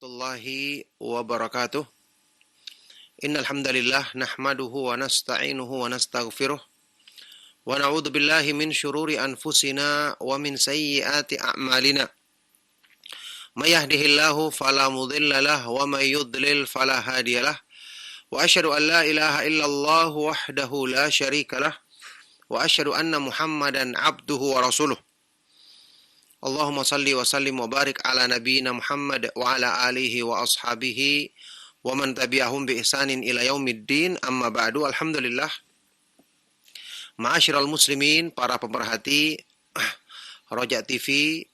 Warahmatullahi wabarakatuh. Innal hamdalillah nahmaduhu wa nasta'inuhu wa nastaghfiruh wa na'udzu billahi min syururi anfusina wa min sayyiati a'malina. May yahdihillahu fala mudilla lahu wa may yudlil fala hadiyalah. Wa asyhadu an la ilaha illallah wahdahu la syarikalah wa asyhadu anna Muhammadan abduhu wa rasuluh. Allahumma salli wa sallim wa barik ala nabiyyina Muhammad wa ala alihi wa ashabihi wa man tabi'ahum bi ihsanin ila yaumiddin, amma ba'du. Alhamdulillah, ma'asyiral muslimin, para pemerhati Roja TV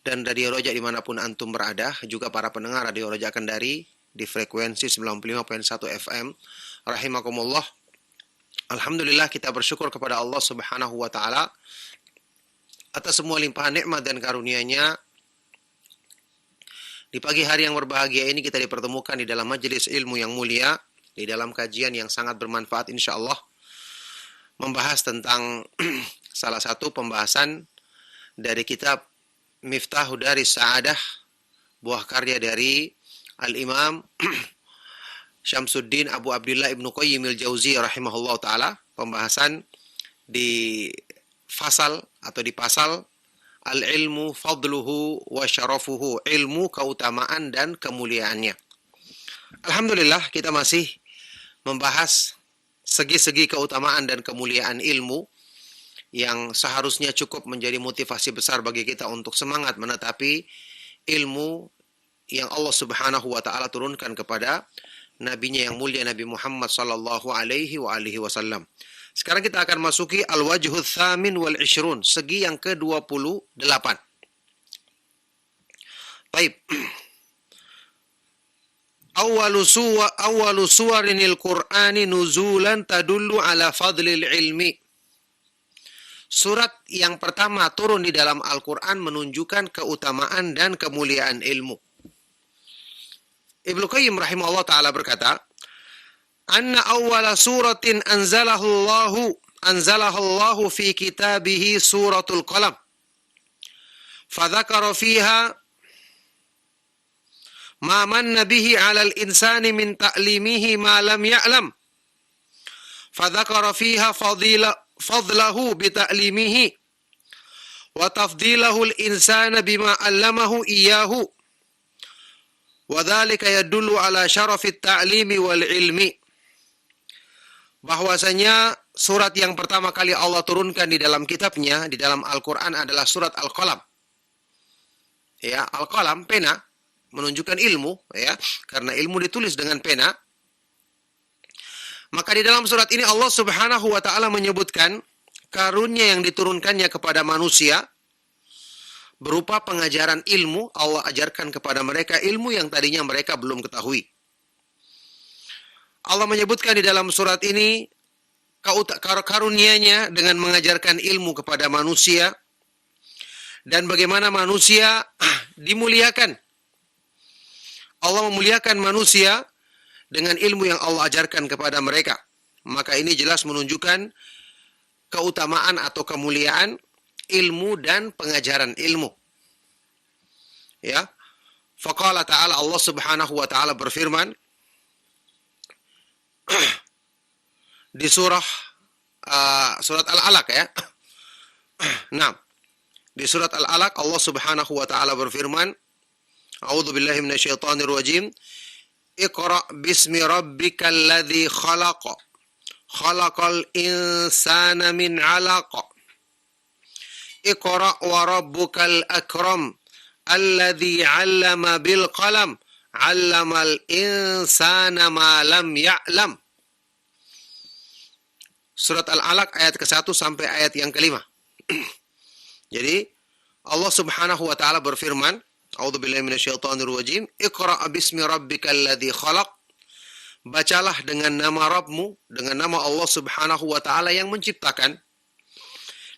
dan Radio Roja dimanapun antum berada, juga para pendengar Radio Roja Kendari di frekuensi 95.1 FM, rahimakumullah. Alhamdulillah, kita bersyukur kepada Allah Subhanahu wa taala atas semua limpahan nikmat dan karunia-Nya. Di pagi hari yang berbahagia ini kita dipertemukan di dalam majelis ilmu yang mulia, di dalam kajian yang sangat bermanfaat insyaallah, membahas tentang salah satu pembahasan dari kitab Miftahu Daris Sa'adah, buah karya dari Al-Imam Syamsuddin Abu Abdullah Ibnu Qayyim al-Jauziyah rahimahullah ta'ala. Pembahasan di fasal atau di pasal al-ilmu fadluhu wa syarafuhu, ilmu keutamaan dan kemuliaannya. Alhamdulillah, kita masih membahas segi-segi keutamaan dan kemuliaan ilmu yang seharusnya cukup menjadi motivasi besar bagi kita untuk semangat menetapi ilmu yang Allah Subhanahu wa taala turunkan kepada nabinya yang mulia Nabi Muhammad sallallahu alaihi wasallam. Sekarang kita akan masuki al-wajhul tsamin wal 20, segi yang ke-28. Baik. Awwalu suwarinil Qur'ani nuzulan tadullu ala fadlil ilmi. Surat yang pertama turun di dalam Al-Qur'an menunjukkan keutamaan dan kemuliaan ilmu. Ibnu Qayyim rahimahullah taala berkata, anna awwala suratin anzalahu fi kitabihi suratul qalam. Fadzakara fiha ma manna bihi 'alal insani min ta'limihi ma lam ya'lam. Fadzakara fiha fadlahu bi ta'limihi wa tafdilahu al-insana bima 'allamahu iyyahu. Wa dzalika yadullu 'ala syarafit ta'limi wal ilmi. Bahwasanya surat yang pertama kali Allah turunkan di dalam kitabnya, di dalam Al-Quran adalah surat Al-Qalam. Ya, Al-Qalam, pena, menunjukkan ilmu, ya, karena ilmu ditulis dengan pena. Maka di dalam surat ini Allah Subhanahu wa taala menyebutkan karunia yang diturunkannya kepada manusia berupa pengajaran ilmu. Allah ajarkan kepada mereka ilmu yang tadinya mereka belum ketahui. Allah menyebutkan di dalam surat ini karunia-Nya dengan mengajarkan ilmu kepada manusia dan bagaimana manusia dimuliakan. Allah memuliakan manusia dengan ilmu yang Allah ajarkan kepada mereka. Maka ini jelas menunjukkan keutamaan atau kemuliaan ilmu dan pengajaran ilmu. Ya. Faqala ta'ala, Allah Subhanahu wa taala berfirman di surat Al-Alaq, ya. Nah, di surat Al-Alaq Allah Subhanahu wa taala berfirman, A'udzu billahi minasyaitonir rajim. Iqra bismi rabbikal ladzi khalaq. Khalaqal insana min 'alaq. Iqra wa rabbukal akram alladzi 'allama bil qalam. 'Allamal insana ma lam ya'lam. Surat Al-Alaq ayat ke-1 sampai ayat yang ke-5. Jadi Allah Subhanahu wa taala berfirman, A'udzubillahi minasyaitonir rajim, Iqra bismi rabbikal ladzi khalaq. Bacalah dengan nama Rabbmu, dengan nama Allah Subhanahu wa taala yang menciptakan.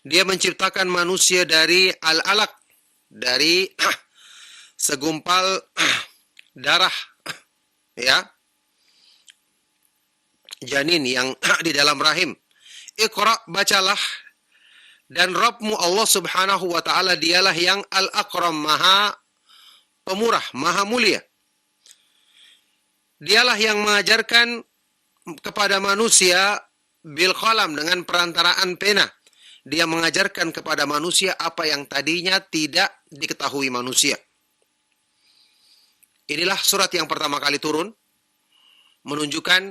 Dia menciptakan manusia dari al-alaq, dari segumpal darah, ya, janin yang di dalam rahim. Iqra, bacalah, dan Rabbmu Allah Subhanahu wa taala dialah yang al-akram, maha pemurah, maha mulia. Dialah yang mengajarkan kepada manusia bil qalam, dengan perantaraan pena. Dia mengajarkan kepada manusia apa yang tadinya tidak diketahui manusia. Inilah surat yang pertama kali turun, menunjukkan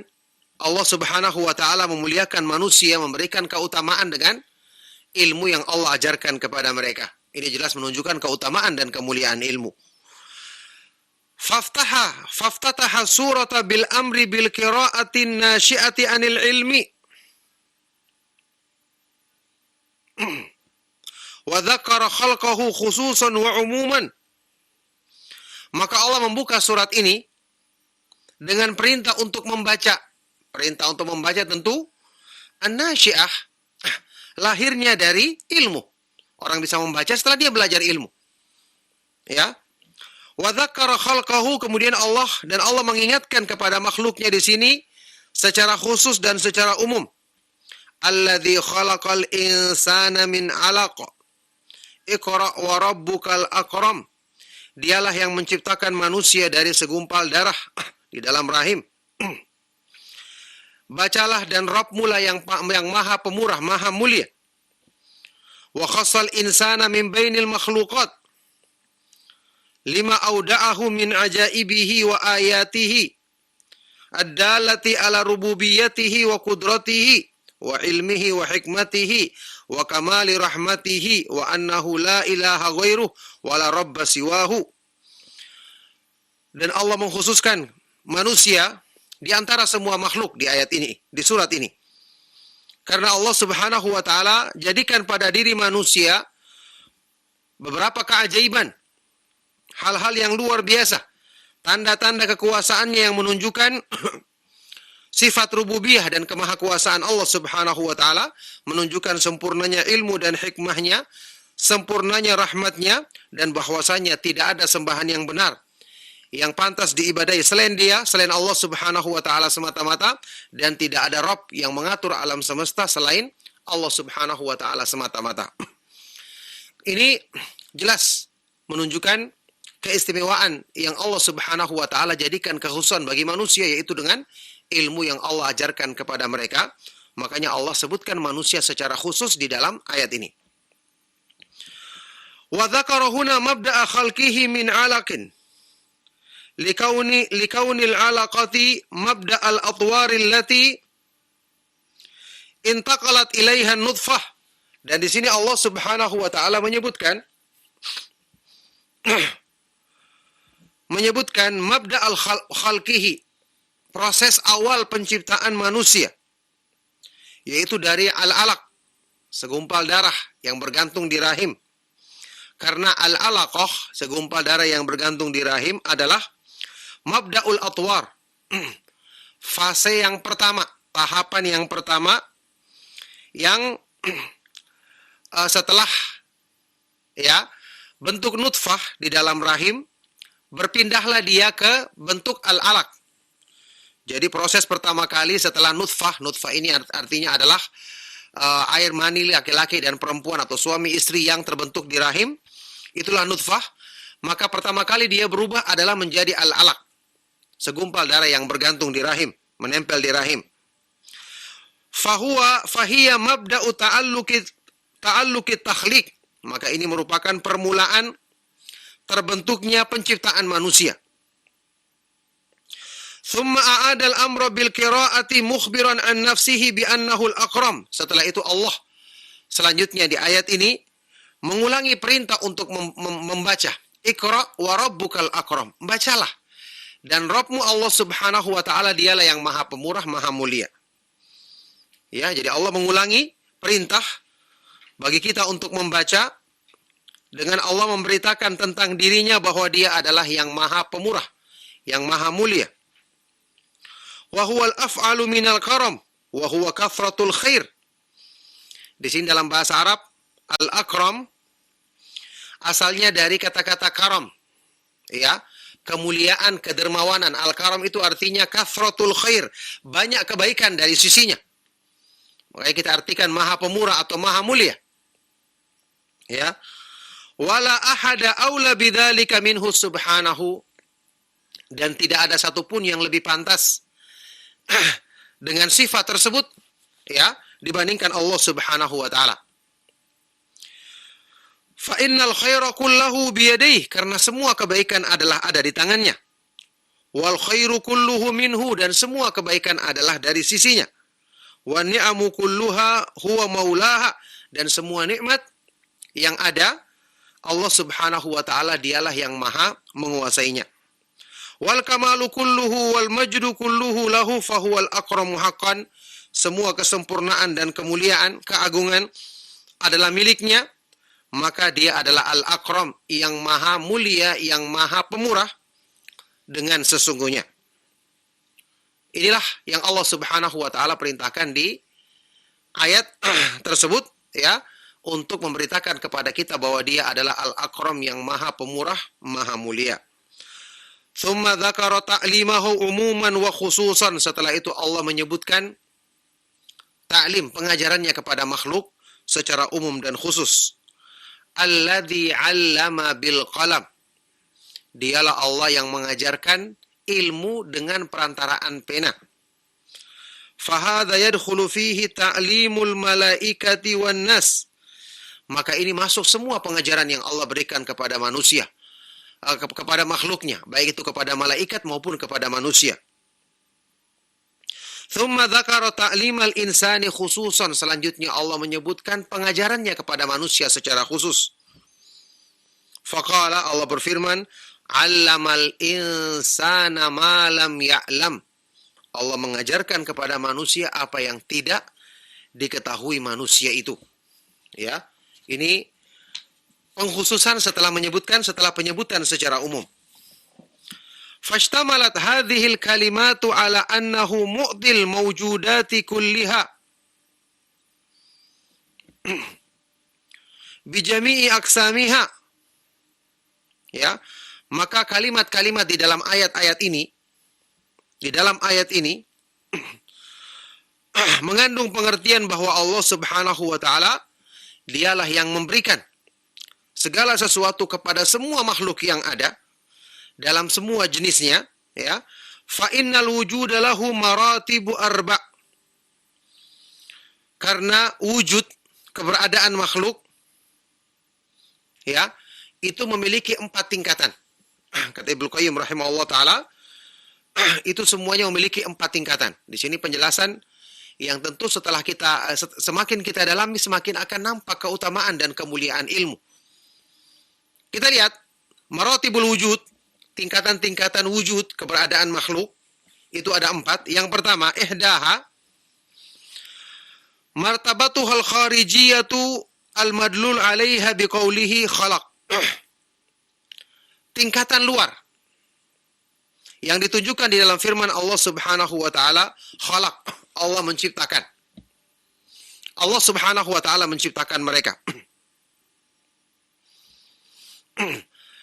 Allah Subhanahu wa taala memuliakan manusia, memberikan keutamaan dengan ilmu yang Allah ajarkan kepada mereka. Ini jelas menunjukkan keutamaan dan kemuliaan ilmu. Faftataha surata bil amri bil qira'atin nasyi'ati anil ilmi. Wa dzakara khalqahu khususan wa umuman. Maka Allah membuka surat ini dengan perintah untuk membaca. Perintah untuk membaca tentu an-nasyi'ah, lahirnya dari ilmu. Orang bisa membaca setelah dia belajar ilmu. Ya. Wa dzakara khalqahu, kemudian Allah mengingatkan kepada makhluknya di sini secara khusus dan secara umum. Alladzi khalaqal insana min 'alaq. Iqra wa rabbukal akram. Dialah yang menciptakan manusia dari segumpal darah di dalam rahim. Bacalah dan Rabbmu lah yang maha pemurah, maha mulia. Wa khassal insana min bainil makhluqat. Lima auda'ahu min ajaibihi wa ayatihi ad-dalati ala rububiyyatihi wa qudratihi wa ilmihi wa hikmatihi wa kamali rahmatihi wa annahu la ilaha ghairuh wa la rabba siwahu. Dan Allah mengkhususkan manusia di antara semua makhluk di ayat ini, di surat ini. Karena Allah Subhanahu wa taala jadikan pada diri manusia beberapa keajaiban, hal-hal yang luar biasa, tanda-tanda kekuasaannya yang menunjukkan sifat rububiyah dan kemahakuasaan Allah Subhanahu wa taala, menunjukkan sempurnanya ilmu dan hikmahnya, sempurnanya rahmatnya, dan bahwasanya tidak ada sembahan yang benar yang pantas diibadahi selain Dia, selain Allah Subhanahu wa taala semata-mata, dan tidak ada Rabb yang mengatur alam semesta selain Allah Subhanahu wa taala semata-mata. Ini jelas menunjukkan keistimewaan yang Allah Subhanahu wa taala jadikan kekhususan bagi manusia, yaitu dengan ilmu yang Allah ajarkan kepada mereka. Makanya Allah sebutkan manusia secara khusus di dalam ayat ini. Wa dzakara huna mabda'a khalqihi min 'alaqin likaunil 'alaqati mabda'al atwar allati intaqalat ilaiha nutfah. Dan di sini Allah Subhanahu wa taala menyebutkan mabda'al khalqihi, proses awal penciptaan manusia, yaitu dari al-alaq, segumpal darah yang bergantung di rahim. Karena al-alaqah, segumpal darah yang bergantung di rahim, adalah mabda'ul atwar, fase yang pertama, tahapan yang pertama, yang setelah ya bentuk nutfah di dalam rahim, berpindahlah dia ke bentuk al-alaq. Jadi proses pertama kali setelah nutfah ini artinya adalah air mani laki-laki dan perempuan atau suami istri yang terbentuk di rahim, itulah nutfah. Maka pertama kali dia berubah adalah menjadi al-alaq, segumpal darah yang bergantung di rahim, menempel di rahim. Fahiya mabda'u ta'alluqi takhliq. Maka ini merupakan permulaan terbentuknya penciptaan manusia. Thumma a'ada al-amra bil qira'ati mukhbiran an nafsihi bi annahu al-akram. Setelah itu Allah selanjutnya di ayat ini mengulangi perintah untuk membaca. Iqra wa rabbukal akram. Bacalah. Dan Rabbmu Allah Subhanahu wa taala dialah yang maha pemurah, maha mulia. Ya, jadi Allah mengulangi perintah bagi kita untuk membaca dengan Allah memberitakan tentang dirinya bahwa Dia adalah yang maha pemurah, yang maha mulia. Wa huwal af'alu minal karam wa huwa kathratul khair. Di sini dalam bahasa Arab al-akram asalnya dari kata-kata karam. Ya, kemuliaan, kedermawanan. Al-karam itu artinya kathratul khair, banyak kebaikan dari sisinya. Makanya kita artikan maha pemurah atau maha mulia. Ya. Wala ahada aula bidzalika minhu subhanahu, dan tidak ada satupun yang lebih pantas dengan sifat tersebut ya dibandingkan Allah Subhanahu wa taala. Fa innal khaira kullahu biyadayhi, karena semua kebaikan adalah ada di tangannya. Wal khairu kulluhu minhu, dan semua kebaikan adalah dari sisinya. Wa ni'amu kulluha huwa maulaha, dan semua nikmat yang ada Allah Subhanahu wa taala dialah yang maha menguasainya. Wal kamalu kulluhu wal majdu kulluhu lahu fahuwal akramu haqqan, semua kesempurnaan dan kemuliaan, keagungan adalah miliknya, maka dia adalah al-akram, yang maha mulia, yang maha pemurah dengan sesungguhnya. Inilah yang Allah Subhanahu wa taala perintahkan di ayat tersebut ya, untuk memberitakan kepada kita bahwa dia adalah al-akram, yang maha pemurah, maha mulia. Tsumma dzakara ta'limahu umuman wa khususan, setelah itu Allah menyebutkan ta'lim, pengajarannya kepada makhluk secara umum dan khusus. Alladzi 'allama bil qalam, dialah Allah yang mengajarkan ilmu dengan perantaraan pena. Fahadha yadkhulu fihi ta'limul malaikati wan nas, maka ini masuk semua pengajaran yang Allah berikan kepada manusia, kepada makhluknya, baik itu kepada malaikat maupun kepada manusia. Thumma dzakara ta'limal insani khususan, selanjutnya Allah menyebutkan pengajarannya kepada manusia secara khusus. Faqala, Allah berfirman, 'allamal insana ma lam ya'lam, Allah mengajarkan kepada manusia apa yang tidak diketahui manusia itu. Ya, ini pengkhususan setelah penyebutan secara umum. Fashtamalat hadhil kalimatu ala annahu mu'dil mawjudati kulliha bijami'i aksamiha. Ya, maka kalimat-kalimat di dalam ayat ini mengandung pengertian bahwa Allah Subhanahu wa taala dialah yang memberikan segala sesuatu kepada semua makhluk yang ada dalam semua jenisnya, ya. Fa innal wujuda lahu maratibu arba, karena wujud, keberadaan makhluk ya itu memiliki 4 tingkatan. Kata Ibnu Qayyim rahimahullah taala, itu semuanya memiliki 4 tingkatan. Di sini penjelasan yang tentu setelah semakin kita dalami, semakin akan nampak keutamaan dan kemuliaan ilmu. Kita lihat maratibul wujud, tingkatan-tingkatan wujud, keberadaan makhluk, itu ada 4. Yang pertama, ihdaha martabatuhal kharijiyatu al-madlul 'alaiha biqaulihi khalaq. Tingkatan luar yang ditunjukkan di dalam firman Allah Subhanahu wa taala, khalaq, Allah menciptakan. Allah Subhanahu wa taala menciptakan mereka.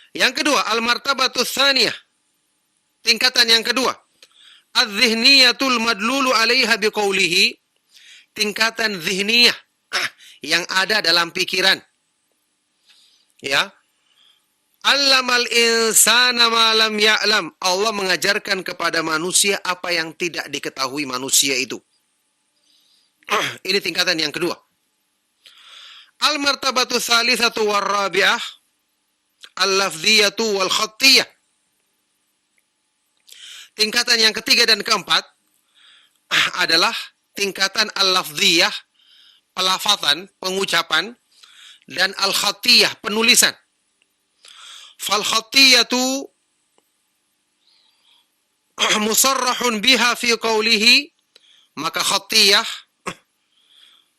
Yang kedua, al-martabatus tsaniyah, tingkatan yang kedua, adz-dzihniyatul madlulu 'alaiha biqaulihi, tingkatan zihniyah yang ada dalam pikiran. Ya. Allamal insana ma lam ya'lam, Allah mengajarkan kepada manusia apa yang tidak diketahui manusia itu. Ini tingkatan yang kedua. Al-martabatu tsalitsatu war rabi'ah al-lafdhiyatu wal khattiyah. Tingkatan yang ketiga dan keempat adalah tingkatan al-lafdhiyah, pelafatan, pengucapan, dan al-khattiyah, penulisan. Fal khattiyatu musarrahun biha fi qawlihi, maka khattiyah,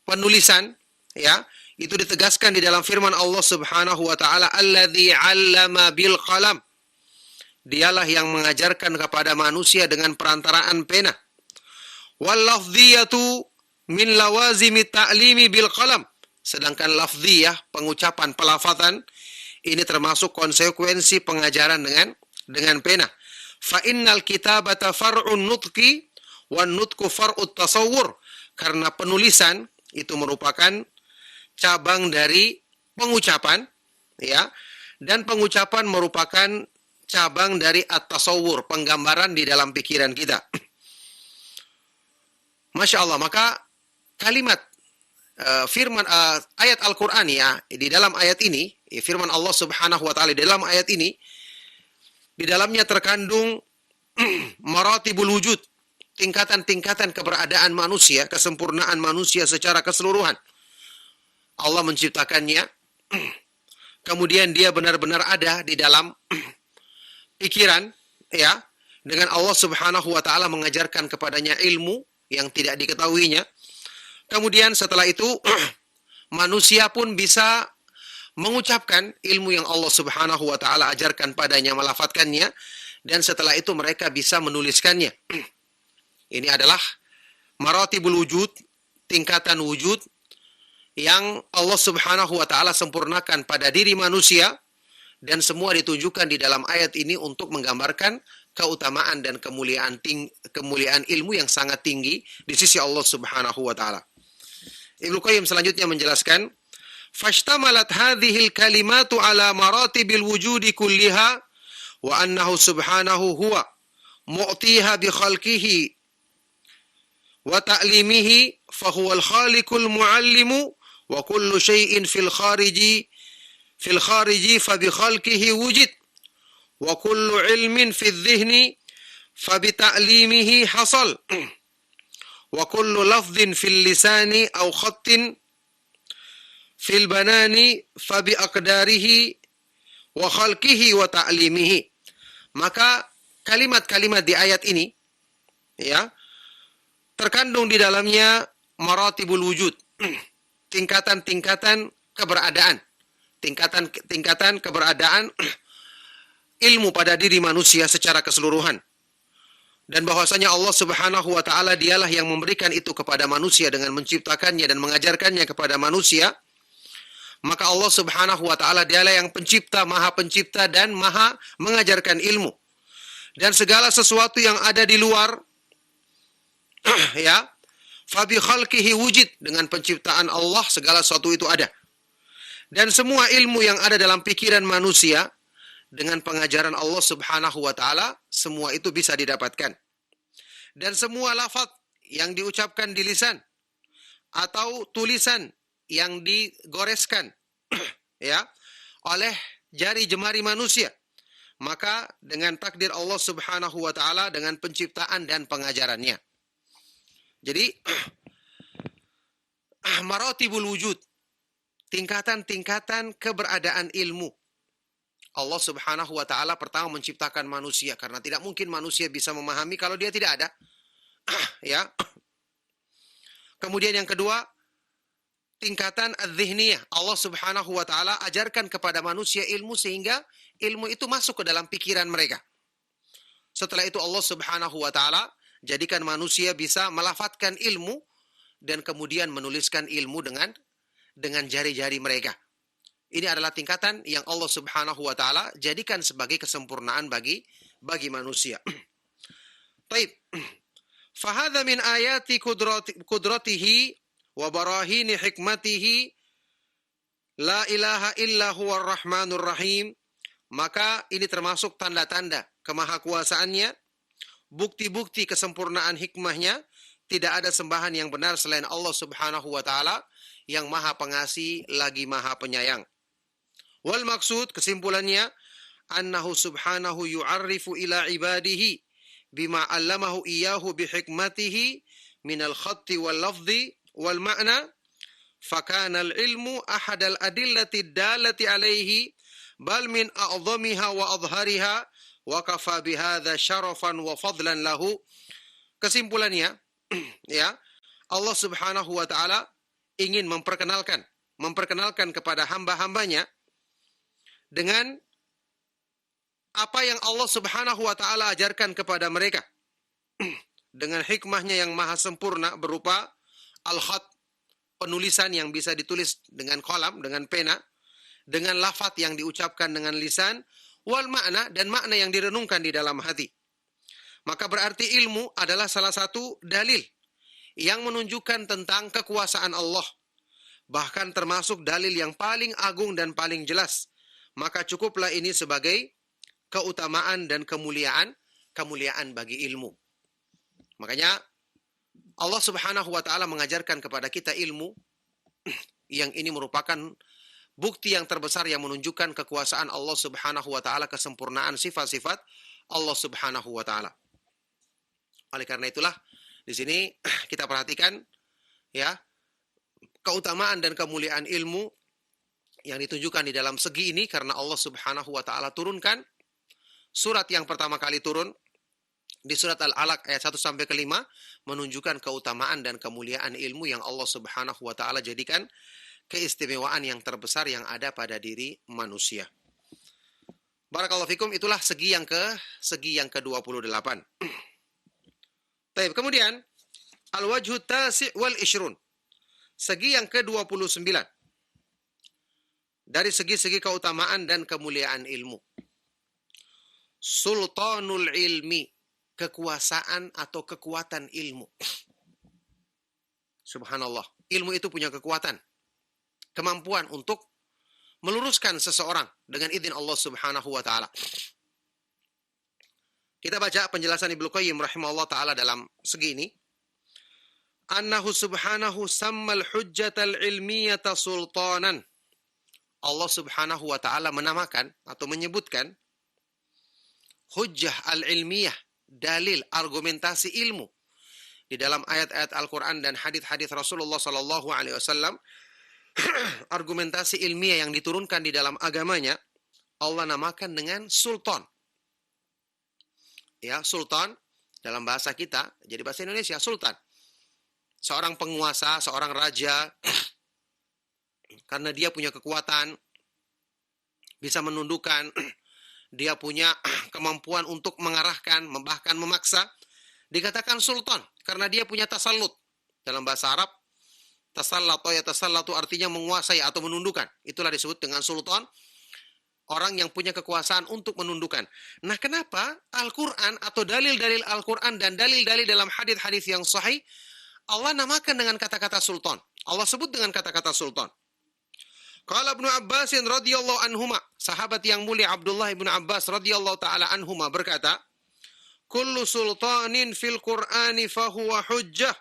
penulisan, ya, itu ditegaskan di dalam firman Allah Subhanahu wa taala, alladzi 'allama bil qalam, dialah yang mengajarkan kepada manusia dengan perantaraan pena. Wal lafdhiyatu min lawazimi ta'limi bil qalam, sedangkan lafdhiyah, pengucapan, pelafatan, ini termasuk konsekuensi pengajaran dengan pena. Fa innal kitabata far'un nutqi wan nutqu far'ut tasawwur, karena penulisan itu merupakan cabang dari pengucapan, ya. Dan pengucapan merupakan cabang dari at-tasawwur, penggambaran di dalam pikiran kita. Masya Allah, maka kalimat firman ayat Al-Quran ya, di dalam ayat ini, firman Allah Subhanahu wa Ta'ala di dalam ayat ini, di dalamnya terkandung maratibul wujud, tingkatan-tingkatan keberadaan manusia, kesempurnaan manusia secara keseluruhan. Allah menciptakannya, kemudian dia benar-benar ada di dalam pikiran, ya, dengan Allah Subhanahu wa Ta'ala mengajarkan kepadanya ilmu yang tidak diketahuinya. Kemudian setelah itu manusia pun bisa mengucapkan ilmu yang Allah Subhanahu wa Ta'ala ajarkan padanya, melafadzkannya, dan setelah itu mereka bisa menuliskannya. Ini adalah maratibul wujud, tingkatan wujud yang Allah Subhanahu wa Ta'ala sempurnakan pada diri manusia, dan semua ditunjukkan di dalam ayat ini untuk menggambarkan keutamaan dan kemuliaan ilmu yang sangat tinggi di sisi Allah Subhanahu wa Ta'ala. Ibnu Qayyim selanjutnya menjelaskan, "Fashtamalat hadhil kalimatu ala maratibil wujudi kulliha wa annahu subhanahu huwa mu'tiha bi khalqihi wa ta'limihi fa huwa al-khaliqul mu'allimu wa kullu syai'in fil khariji fa bi khalqihi wujid wa kullu ilmin fi dhihni fa bi ta'limihi hasal wa kullu lafdhin fil lisani aw khattin fil banani fa bi aqdarihi wa khalqihi wa ta'limihi." Maka kalimat-kalimat di ayat ini, ya, terkandung di dalamnya maratibul wujud, tingkatan-tingkatan keberadaan, tingkatan keberadaan ilmu pada diri manusia secara keseluruhan. Dan bahwasanya Allah Subhanahu wa Ta'ala dialah yang memberikan itu kepada manusia dengan menciptakannya dan mengajarkannya kepada manusia. Maka Allah Subhanahu wa Ta'ala dialah yang maha pencipta dan maha mengajarkan ilmu. Dan segala sesuatu yang ada di luar, ya, fa bi khalqihi wujud, dengan penciptaan Allah segala sesuatu itu ada. Dan semua ilmu yang ada dalam pikiran manusia, dengan pengajaran Allah Subhanahu wa Ta'ala, semua itu bisa didapatkan. Dan semua lafaz yang diucapkan di lisan atau tulisan yang digoreskan ya oleh jari jemari manusia, maka dengan takdir Allah Subhanahu wa Ta'ala, dengan penciptaan dan pengajarannya. Jadi maratibul wujud, tingkatan-tingkatan keberadaan ilmu. Allah Subhanahu wa Ta'ala pertama menciptakan manusia, karena tidak mungkin manusia bisa memahami kalau dia tidak ada. Ya. Kemudian yang kedua, tingkatan adz-dzihniyah. Allah Subhanahu wa Ta'ala ajarkan kepada manusia ilmu sehingga ilmu itu masuk ke dalam pikiran mereka. Setelah itu Allah Subhanahu wa Ta'ala jadikan manusia bisa melafadzkan ilmu dan kemudian menuliskan ilmu dengan jari-jari mereka. Ini adalah tingkatan yang Allah Subhanahu wa Ta'ala jadikan sebagai kesempurnaan bagi manusia. Taib. Fahadha min ayati kudratihi wa barahini hikmatihi la ilaha illa huwar rahmanur rahim. Maka ini termasuk tanda-tanda kemahakuasaannya, bukti-bukti kesempurnaan hikmahnya. Tidak ada sembahan yang benar selain Allah Subhanahu wa Ta'ala yang maha pengasih lagi maha penyayang. Wal maksud, kesimpulannya, annahu subhanahu yu'arrifu ila ibadihi bima allamahu iyahu bihikmatihi minal khatti wal lafzi wal ma'na, fakana al-ilmu ahadal adillati dalati alaihi bal min a'zamiha wa adhariha wa kafa bihadha syarafan wa fadlan lahu. Kesimpulannya, ya, Allah Subhanahu wa Ta'ala ingin memperkenalkan kepada hamba-hambanya dengan apa yang Allah Subhanahu wa Ta'ala ajarkan kepada mereka dengan hikmahnya yang maha sempurna berupa al-khat, penulisan yang bisa ditulis dengan kolam, dengan pena, dengan lafaz yang diucapkan dengan lisan, wal makna, dan makna yang direnungkan di dalam hati. Maka berarti ilmu adalah salah satu dalil yang menunjukkan tentang kekuasaan Allah. Bahkan termasuk dalil yang paling agung dan paling jelas maka cukuplah ini sebagai keutamaan dan kemuliaan bagi ilmu. Makanya Allah Subhanahu wa taala mengajarkan kepada kita ilmu yang ini merupakan bukti yang terbesar yang menunjukkan kekuasaan Allah Subhanahu wa taala, kesempurnaan sifat-sifat Allah Subhanahu wa taala. Oleh karena itulah di sini kita perhatikan ya keutamaan dan kemuliaan ilmu yang ditunjukkan di dalam segi ini karena Allah Subhanahu wa taala turunkan surat yang pertama kali turun di surat Al-Alaq ayat 1 sampai ke 5 menunjukkan keutamaan dan kemuliaan ilmu yang Allah Subhanahu wa taala jadikan keistimewaan yang terbesar yang ada pada diri manusia. Barakallahu fikum, itulah segi yang ke-28. Baik, kemudian al-wajhu tasi' wal ishrun. Segi yang ke-29. Dari segi-segi keutamaan dan kemuliaan ilmu. Sultanul ilmi, kekuasaan atau kekuatan ilmu. Subhanallah, ilmu itu punya kekuatan, kemampuan untuk meluruskan seseorang dengan izin Allah Subhanahu wa taala. Kita baca penjelasan Ibnu Qayyim rahimahullah taala dalam segi ini. Annahu subhanahu sammal hujjatal ilmiyata sultanan. Allah Subhanahu wa taala menamakan atau menyebutkan hujjah al-ilmiyah, dalil, argumentasi ilmu di dalam ayat-ayat Al-Qur'an dan hadis-hadis Rasulullah sallallahu alaihi wasallam. Argumentasi ilmiah yang diturunkan di dalam agamanya Allah namakan dengan sultan. Ya, sultan dalam bahasa kita, jadi bahasa Indonesia sultan. Seorang penguasa, seorang raja, karena dia punya kekuatan, bisa menundukkan, dia punya kemampuan untuk mengarahkan, bahkan memaksa, dikatakan sultan karena dia punya tasallut. Dalam bahasa Arab, tasallatu artinya menguasai atau menundukkan. Itulah disebut dengan sultan, orang yang punya kekuasaan untuk menundukkan. Nah, kenapa Al-Quran atau dalil-dalil Al-Quran dan dalil-dalil dalam hadis-hadis yang sahih Allah namakan dengan kata-kata sultan? Allah sebut dengan kata-kata sultan. Qala Ibnu Abbas radhiyallahu anhuma, sahabat yang mulia Abdullah Ibnu Abbas radhiyallahu taala anhuma berkata, "Kullu sultanin fil Qur'ani fahuwa hujjah."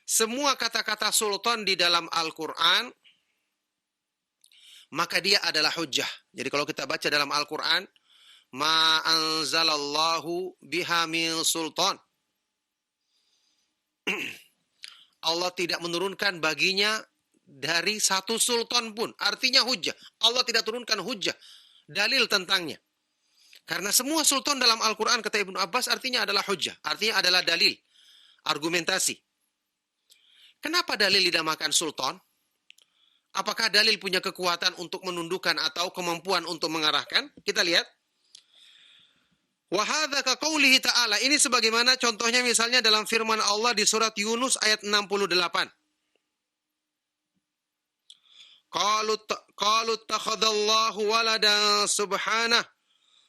Semua kata-kata sultan di dalam Al-Quran, maka dia adalah hujjah. Jadi kalau kita baca dalam Al-Quran, ma anzalallahu biha min sultan. Allah tidak menurunkan baginya dari satu sultan pun. Artinya hujjah. Allah tidak turunkan hujjah, dalil tentangnya. Karena semua sultan dalam Al-Quran, kata Ibnu Abbas, artinya adalah hujjah. Artinya adalah dalil, argumentasi. Kenapa dalil dinamakan sultan? Apakah dalil punya kekuatan untuk menundukkan atau kemampuan untuk mengarahkan? Kita lihat. Wa hadza ka qoulihi ta'ala. Ini sebagaimana contohnya misalnya dalam firman Allah di surat Yunus ayat 68. Qalu takhadallahu waladan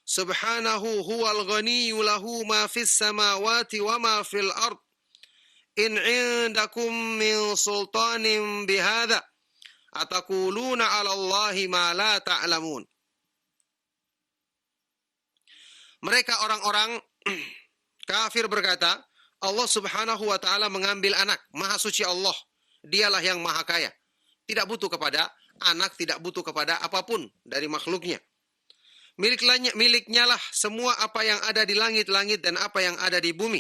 subhanahu huwal ghaniyyu lahu ma fis samawati wa ma fil ard. In indakum min sultanin bihadza ataquluna 'ala Allahi ma la ta'lamun. Mereka orang-orang kafir berkata, Allah Subhanahu wa taala mengambil anak, Maha suci Allah. Dialah yang maha kaya. Tidak butuh kepada anak, tidak butuh kepada apapun dari makhluknya. Miliknya lah semua apa yang ada di langit-langit dan apa yang ada di bumi.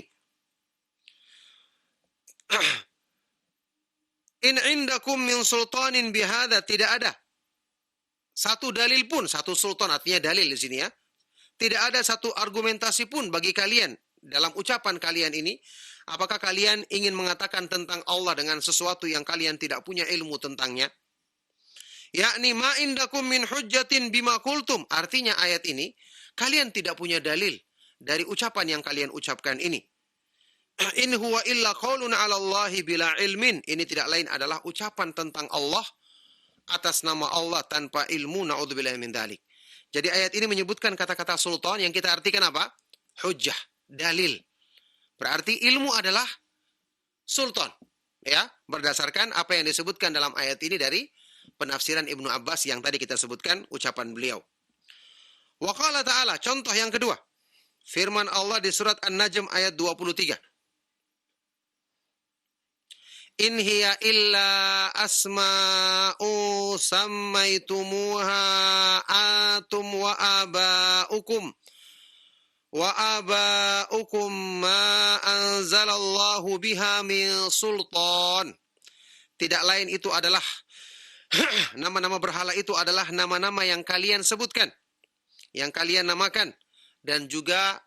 In indakum min sultanin bihadza, tidak ada satu dalil pun, satu sultan artinya dalil di sini ya. Tidak ada satu argumentasi pun bagi kalian dalam ucapan kalian ini. Apakah kalian ingin mengatakan tentang Allah dengan sesuatu yang kalian tidak punya ilmu tentangnya? Yakni ma indakum min hujjatin bima qultum. Artinya ayat ini, kalian tidak punya dalil dari ucapan yang kalian ucapkan ini. In huwa illa qaulun 'ala Allahi bila ilmin. Ini tidak lain adalah ucapan tentang Allah atas nama Allah tanpa ilmu. Na'udzubillahi min dzalik. Jadi ayat ini menyebutkan kata-kata sultan yang kita artikan apa? Hujjah, dalil. Berarti ilmu adalah sultan. Ya, berdasarkan apa yang disebutkan dalam ayat ini dari penafsiran Ibnu Abbas yang tadi kita sebutkan ucapan beliau. Wa qala ta'ala, contoh yang kedua. Firman Allah di surat An-Najm ayat 23. In hiya illa asma'u sammaitumuha atum wa aba'ukum ma anzalallahu biha min sultan. Tidak lain itu adalah nama-nama berhala itu adalah nama-nama yang kalian sebutkan, yang kalian namakan, dan juga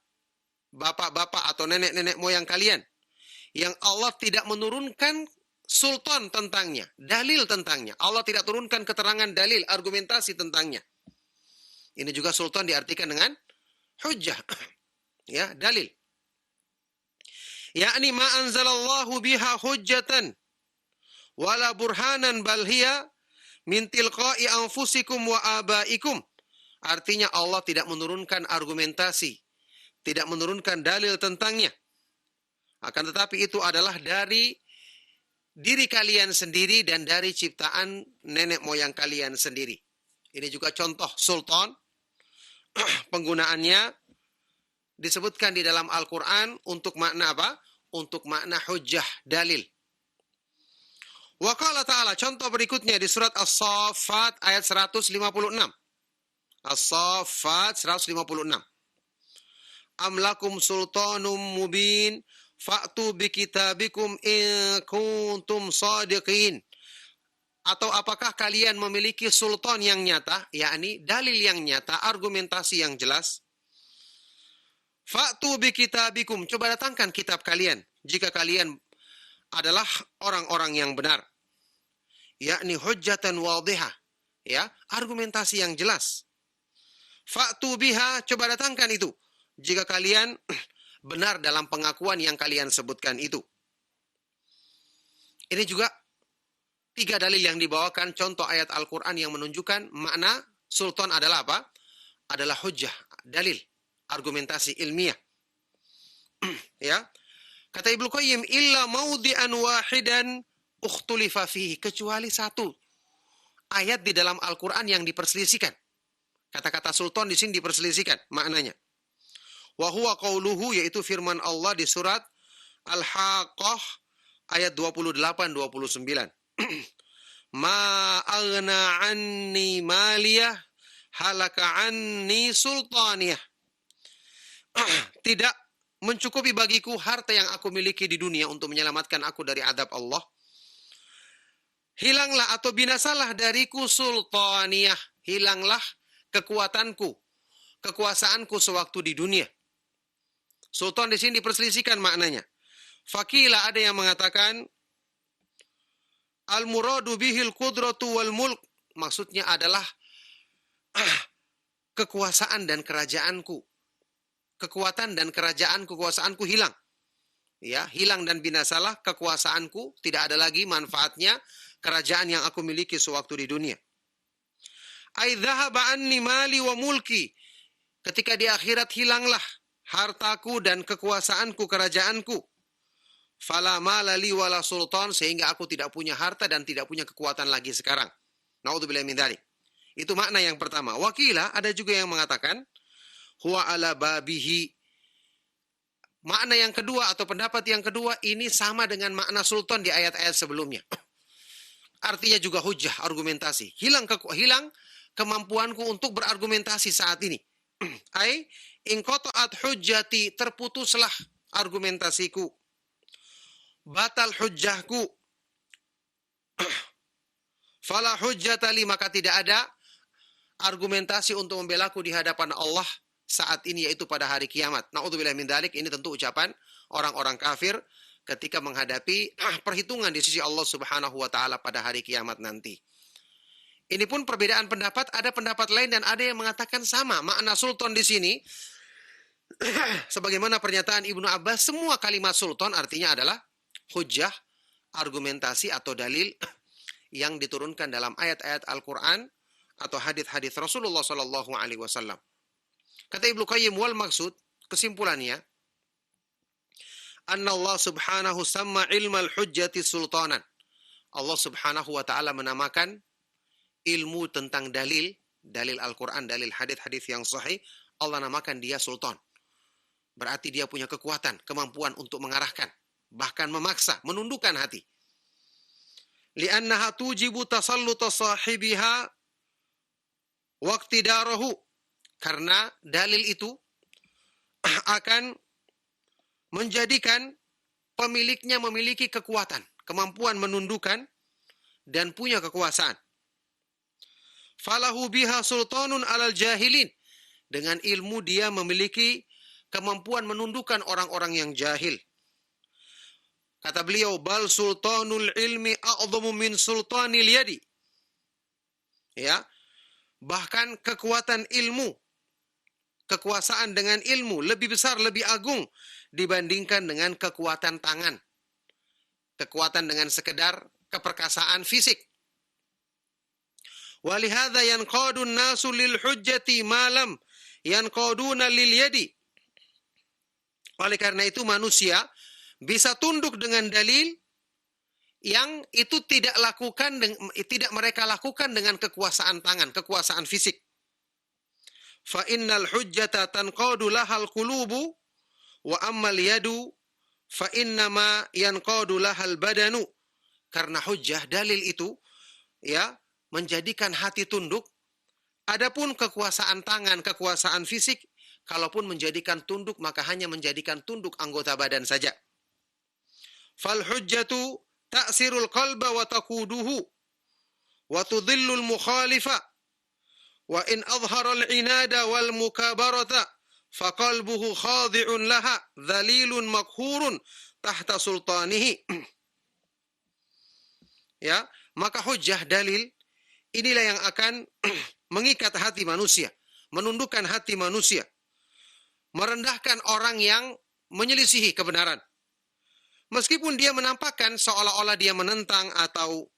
bapak-bapak atau nenek-nenek moyang kalian, yang Allah tidak menurunkan sultan tentangnya, dalil tentangnya. Allah tidak turunkan keterangan dalil, argumentasi tentangnya. Ini juga sultan diartikan dengan hujjah, ya, dalil. Yakni ma anzalallahu biha hujjatan wala burhanan bal hiya min tilqa'i anfusikum wa abaikum. Artinya Allah tidak menurunkan argumentasi, tidak menurunkan dalil tentangnya. Akan tetapi itu adalah dari diri kalian sendiri dan dari ciptaan nenek moyang kalian sendiri. Ini juga contoh sultan. Penggunaannya disebutkan di dalam Al-Quran untuk makna apa? Untuk makna hujjah, dalil. Wa qala ta'ala, contoh berikutnya di surat As-Saffat ayat 156. As-Saffat 156. Am lakum sultanum mubin fa'tu bikitabikum in kuntum shadiqin. Atau apakah kalian memiliki sultan yang nyata, yakni dalil yang nyata, argumentasi yang jelas? Fa'tu bikitabikum, coba datangkan kitab kalian jika kalian adalah orang-orang yang benar. Yakni hujjatan wadihah, ya, argumentasi yang jelas. Fa'tu biha, coba datangkan itu jika kalian benar dalam pengakuan yang kalian sebutkan itu. Ini juga 3 dalil yang dibawakan, contoh ayat Al-Quran yang menunjukkan makna sultan adalah apa? Adalah hujjah, dalil, argumentasi ilmiah. Ya. Kata Ibnu Qayyim, illa maudhi'an wahidan ukhtulifa fihi, kecuali 1 ayat di dalam Al-Quran yang diperselisihkan. Kata-kata sultan di sini diperselisihkan maknanya. Wa huwa qauluhu, yaitu firman Allah di surat Al-Haqqah ayat 28-29. Ma aghna anni maliyah halaka anni sultaniyah. Tidak mencukupi bagiku harta yang aku miliki di dunia untuk menyelamatkan aku dari adab Allah. Hilanglah atau binasalah dariku sultaniyah. Hilanglah kekuatanku, kekuasaanku sewaktu di dunia. Sultan di sini diperselisihkan maknanya. Fakila, ada yang mengatakan al-muradu bihil qudratu wal mulk, maksudnya adalah kekuasaan dan kerajaanku. Kekuatan dan kerajaan, kekuasaanku hilang. Ya, hilang dan binasalah kekuasaanku, tidak ada lagi manfaatnya kerajaan yang aku miliki sewaktu di dunia. Ai dhahaba anni mali wa mulki, ketika di akhirat hilanglah hartaku dan kekuasaanku, kerajaanku. Fala mala li wala sultan, sehingga aku tidak punya harta dan tidak punya kekuatan lagi sekarang. Naudzubillahi min dzalik. Itu makna yang pertama. Wakila, ada juga yang mengatakan huwa ala babihi. Makna yang kedua atau pendapat yang kedua ini sama dengan makna sultan di ayat-ayat sebelumnya. Artinya juga hujjah, argumentasi. Hilang kemampuanku untuk berargumentasi saat ini. Ai in qata'at hujjati, terputuslah argumentasiku. Batal hujjahku. Fala hujjata li, maka tidak ada argumentasi untuk membelaku di hadapan Allah saat ini, yaitu pada hari kiamat. Na'udzubillah min dzalik. Ini tentu ucapan orang-orang kafir ketika menghadapi perhitungan di sisi Allah Subhanahu wa taala pada hari kiamat nanti. Ini pun perbedaan pendapat, ada pendapat lain dan ada yang mengatakan sama. Makna sultan di sini sebagaimana pernyataan Ibnu Abbas, semua kalimat sultan artinya adalah hujjah, argumentasi atau dalil yang diturunkan dalam ayat-ayat Al-Quran atau hadis-hadis Rasulullah Sallallahu Alaihi Wasallam. Kata Ibnu Qayyim, wal maksud, kesimpulannya, anna Allah Subhanahu sama ilmal hujjati sultanan. Allah Subhanahu wa taala menamakan ilmu tentang dalil Al-Quran, dalil hadis-hadis yang sahih, Allah namakan dia sultan. Berarti dia punya kekuatan, kemampuan untuk mengarahkan, bahkan memaksa, menundukkan hati. Li'annaha tujibu tasalluta sahibiha waqtidarahu. Karena dalil itu akan menjadikan pemiliknya memiliki kekuatan, kemampuan menundukkan, dan punya kekuasaan. Falahu biha sultanun alal jahilin. Dengan ilmu dia memiliki kemampuan menundukkan orang-orang yang jahil. Kata beliau, bal sultanul ilmi a'zamu min sultanil yadi. Ya, bahkan kekuatan ilmu, kekuasaan dengan ilmu lebih besar, lebih agung dibandingkan dengan kekuatan tangan. Kekuatan dengan sekedar keperkasaan fisik. Walihada yanqadun nasu lil hujjati malam yanqaduna lil yadi. Oleh karena itu manusia bisa tunduk dengan dalil yang itu tidak mereka lakukan dengan kekuasaan tangan, kekuasaan fisik. Fa innal hujjata tanqadu lahal qulubu wa ammal yadu fa innama yanqadu lahal badanu. Karena hujjah, dalil itu ya menjadikan hati tunduk. Adapun kekuasaan tangan, kekuasaan fisik, kalaupun menjadikan tunduk, maka hanya menjadikan tunduk anggota badan saja. Fal hujjatu ta'sirul qalba wa taquduhu wa tudhillul mukhalifa wa in adhara al-inada wal mukabarata fa qalbuhu khadi'un laha dhalilun makhurun tahta sultanihi. Ya, maka hujjah, dalil, inilah yang akan mengikat hati manusia, menundukkan hati manusia, merendahkan orang yang menyelisihi kebenaran. Meskipun dia menampakkan seolah-olah dia menentang atau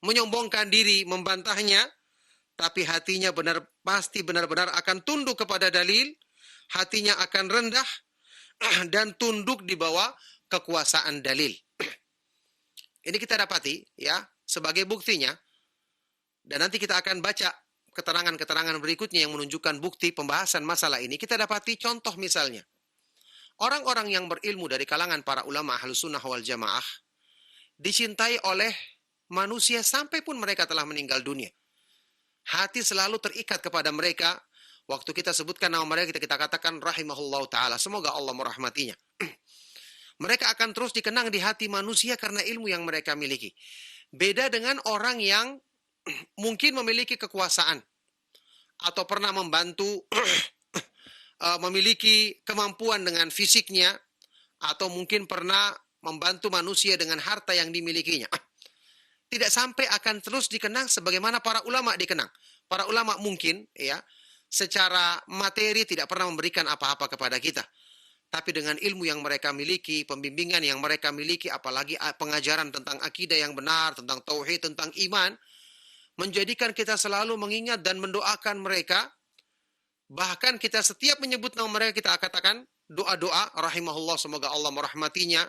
menyombongkan diri, membantahnya, tapi hatinya pasti benar-benar akan tunduk kepada dalil, hatinya akan rendah dan tunduk di bawah kekuasaan dalil. Ini kita dapati ya sebagai buktinya, dan nanti kita akan baca keterangan-keterangan berikutnya yang menunjukkan bukti pembahasan masalah ini. Kita dapati contoh misalnya, orang-orang yang berilmu dari kalangan para ulama Ahlus Sunnah wal Jamaah dicintai oleh manusia sampai pun mereka telah meninggal dunia. Hati selalu terikat kepada mereka. Waktu kita sebutkan nama mereka, kita katakan rahimahullah ta'ala. Semoga Allah merahmatinya. Mereka akan terus dikenang di hati manusia karena ilmu yang mereka miliki. Beda dengan orang yang mungkin memiliki kekuasaan atau pernah membantu, memiliki kemampuan dengan fisiknya, atau mungkin pernah membantu manusia dengan harta yang dimilikinya. Tidak sampai akan terus dikenang sebagaimana para ulama dikenang. Para ulama mungkin ya secara materi tidak pernah memberikan apa-apa kepada kita. Tapi dengan ilmu yang mereka miliki, pembimbingan yang mereka miliki, apalagi pengajaran tentang akidah yang benar, tentang tauhid, tentang iman, menjadikan kita selalu mengingat dan mendoakan mereka. Bahkan kita setiap menyebut nama mereka, kita katakan doa-doa, rahimahullah, semoga Allah merahmatinya.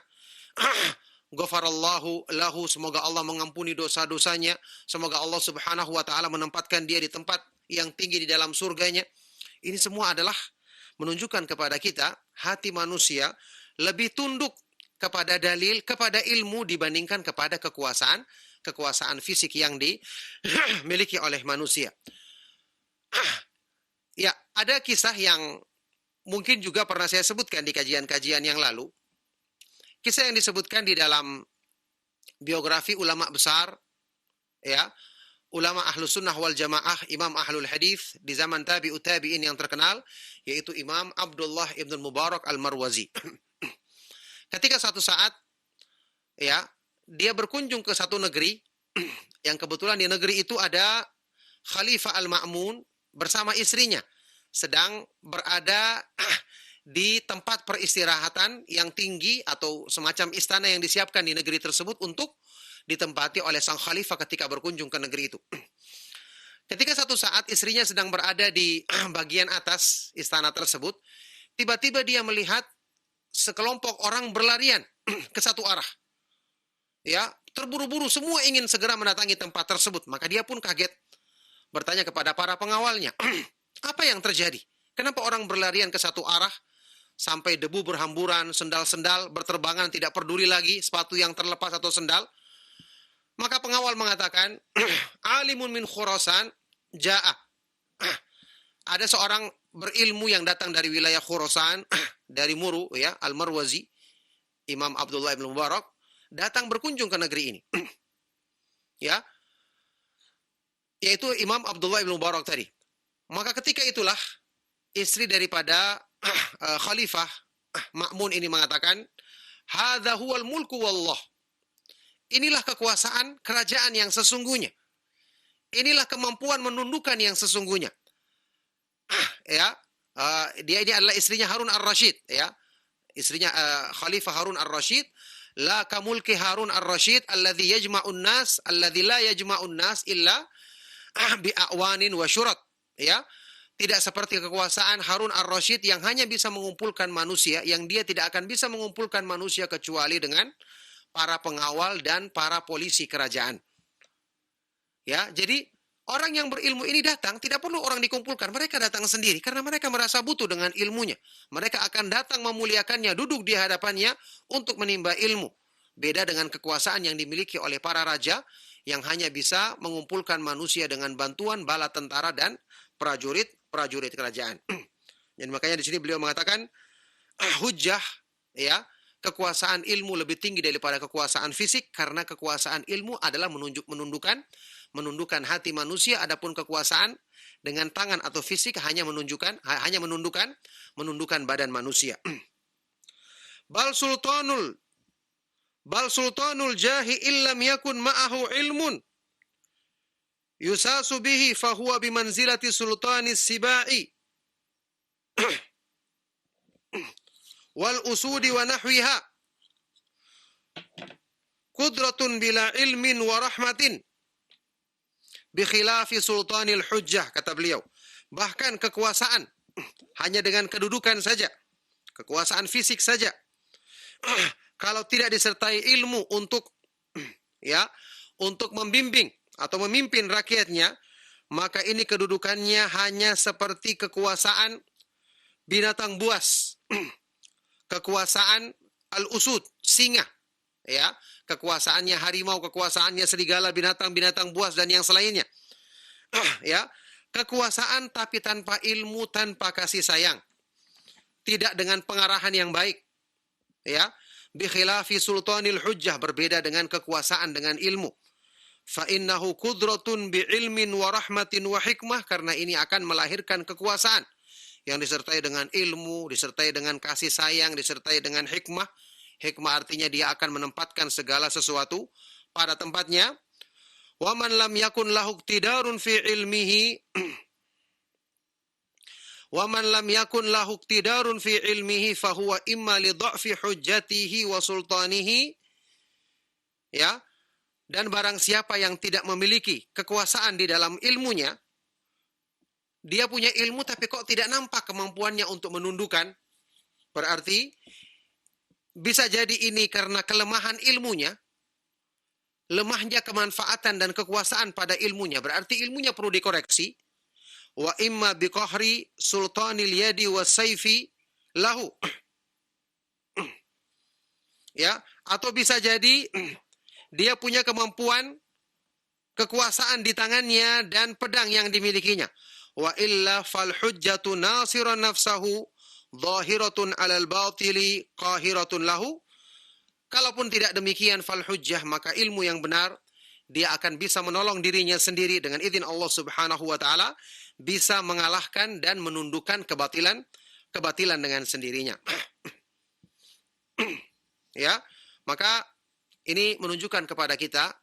Ghafarallahu lahu, semoga Allah mengampuni dosa-dosanya. Semoga Allah subhanahu wa ta'ala menempatkan dia di tempat yang tinggi di dalam surganya. Ini semua adalah menunjukkan kepada kita, hati manusia lebih tunduk kepada dalil, kepada ilmu dibandingkan kepada kekuasaan fisik yang dimiliki oleh manusia. Ya, ada kisah yang mungkin juga pernah saya sebutkan di kajian-kajian yang lalu. Kisah yang disebutkan di dalam biografi ulama besar, ya, ulama Ahlus Sunnah wal Jamaah, Imam Ahlul Hadis di zaman tabi'ut tabi'in yang terkenal, yaitu Imam Abdullah ibn Mubarak al-Marwazi. Ketika suatu saat, ya, dia berkunjung ke satu negeri, yang kebetulan di negeri itu ada Khalifah Al-Ma'mun bersama istrinya, sedang berada di tempat peristirahatan yang tinggi atau semacam istana yang disiapkan di negeri tersebut untuk ditempati oleh sang khalifah ketika berkunjung ke negeri itu. Ketika satu saat istrinya sedang berada di bagian atas istana tersebut, tiba-tiba dia melihat sekelompok orang berlarian ke satu arah. Ya, terburu-buru, semua ingin segera mendatangi tempat tersebut. Maka dia pun kaget. bertanya kepada para pengawalnya, apa yang terjadi? Kenapa orang berlarian ke satu arah, sampai debu berhamburan, sendal-sendal berterbangan, tidak peduli lagi sepatu yang terlepas atau sendal? Maka pengawal mengatakan, alimun min Khurasan ja'a. Ada seorang berilmu yang datang dari wilayah Khurasan, dari Muru, ya, Al-Marwazi, Imam Abdullah ibn Mubarak, datang berkunjung ke negeri ini. Ya, yaitu Imam Abdullah ibn Mubarak tadi. Maka ketika itulah istri daripada Khalifah Ma'mun ini mengatakan, hadza huwal mulku wallah. Inilah kekuasaan kerajaan yang sesungguhnya. Inilah kemampuan menundukkan yang sesungguhnya. Ya, dia ini adalah istrinya Harun ar-Rasyid, ya. Istrinya Khalifah Harun ar-Rasyid, la kamulki Harun ar-Rasyid alladhi yajma'un nas alladhi la yajma'un nas illa bi'awanin wa syurat, ya. Tidak seperti kekuasaan Harun ar-Rasyid yang hanya bisa mengumpulkan manusia, yang dia tidak akan bisa mengumpulkan manusia kecuali dengan para pengawal dan para polisi kerajaan. Ya, jadi orang yang berilmu ini datang, tidak perlu orang dikumpulkan. Mereka datang sendiri karena mereka merasa butuh dengan ilmunya. Mereka akan datang memuliakannya, duduk di hadapannya untuk menimba ilmu. Beda dengan kekuasaan yang dimiliki oleh para raja yang hanya bisa mengumpulkan manusia dengan bantuan bala tentara dan prajurit kerajaan. Dan makanya di sini beliau mengatakan hujjah, ya, kekuasaan ilmu lebih tinggi daripada kekuasaan fisik karena kekuasaan ilmu adalah menundukkan hati manusia, adapun kekuasaan dengan tangan atau fisik hanya menundukkan badan manusia. Bal sultanul jahi illam yakun ma'ahu ilmun yusasu bihi fahuwa bimanzilati sultanis sibai wal usudi wa nahwiha qudratun bila ilmin wa rahmatin bikhilafi sultanil hujjah, kata beliau. Bahkan kekuasaan hanya dengan kedudukan saja, kekuasaan fisik saja, kalau tidak disertai ilmu untuk membimbing atau memimpin rakyatnya, maka ini kedudukannya hanya seperti kekuasaan binatang buas, kekuasaan al-usud, singa, ya, kekuasaannya harimau, kekuasaannya serigala, binatang-binatang buas dan yang selainnya. Ya, kekuasaan tapi tanpa ilmu, tanpa kasih sayang, tidak dengan pengarahan yang baik. Ya, bi khilafi sultanil hujjah, berbeda dengan kekuasaan dengan ilmu. Fa innahu qudratun bi ilmin wa rahmatin wa hikmah, karena ini akan melahirkan kekuasaan yang disertai dengan ilmu, disertai dengan kasih sayang, disertai dengan hikmah. Hikmah artinya dia akan menempatkan segala sesuatu pada tempatnya. Wa man lam yakun lahu iqtidarun fi ilmihi wa man lam yakun lahu iqtidarun fi ilmihi fa huwa imma li dha'fi hujjatihi wa sultanihi. Ya. Dan barang siapa yang tidak memiliki kekuasaan di dalam ilmunya, dia punya ilmu tapi kok tidak nampak kemampuannya untuk menundukkan, berarti bisa jadi ini karena kelemahan ilmunya, lemahnya kemanfaatan dan kekuasaan pada ilmunya, berarti ilmunya perlu dikoreksi. Wa imma biqahri sultanil yadi wasayfi lahu. Ya, atau bisa jadi dia punya kemampuan, kekuasaan di tangannya dan pedang yang dimilikinya. Wa illa fal hujjatu nasiran nafsahu zahiratun alal batili qahiratun lahu. Kalaupun tidak demikian, fal hujjah, maka ilmu yang benar dia akan bisa menolong dirinya sendiri dengan izin Allah Subhanahu wa taala, bisa mengalahkan dan menundukkan kebatilan dengan sendirinya. Ya, maka ini menunjukkan kepada kita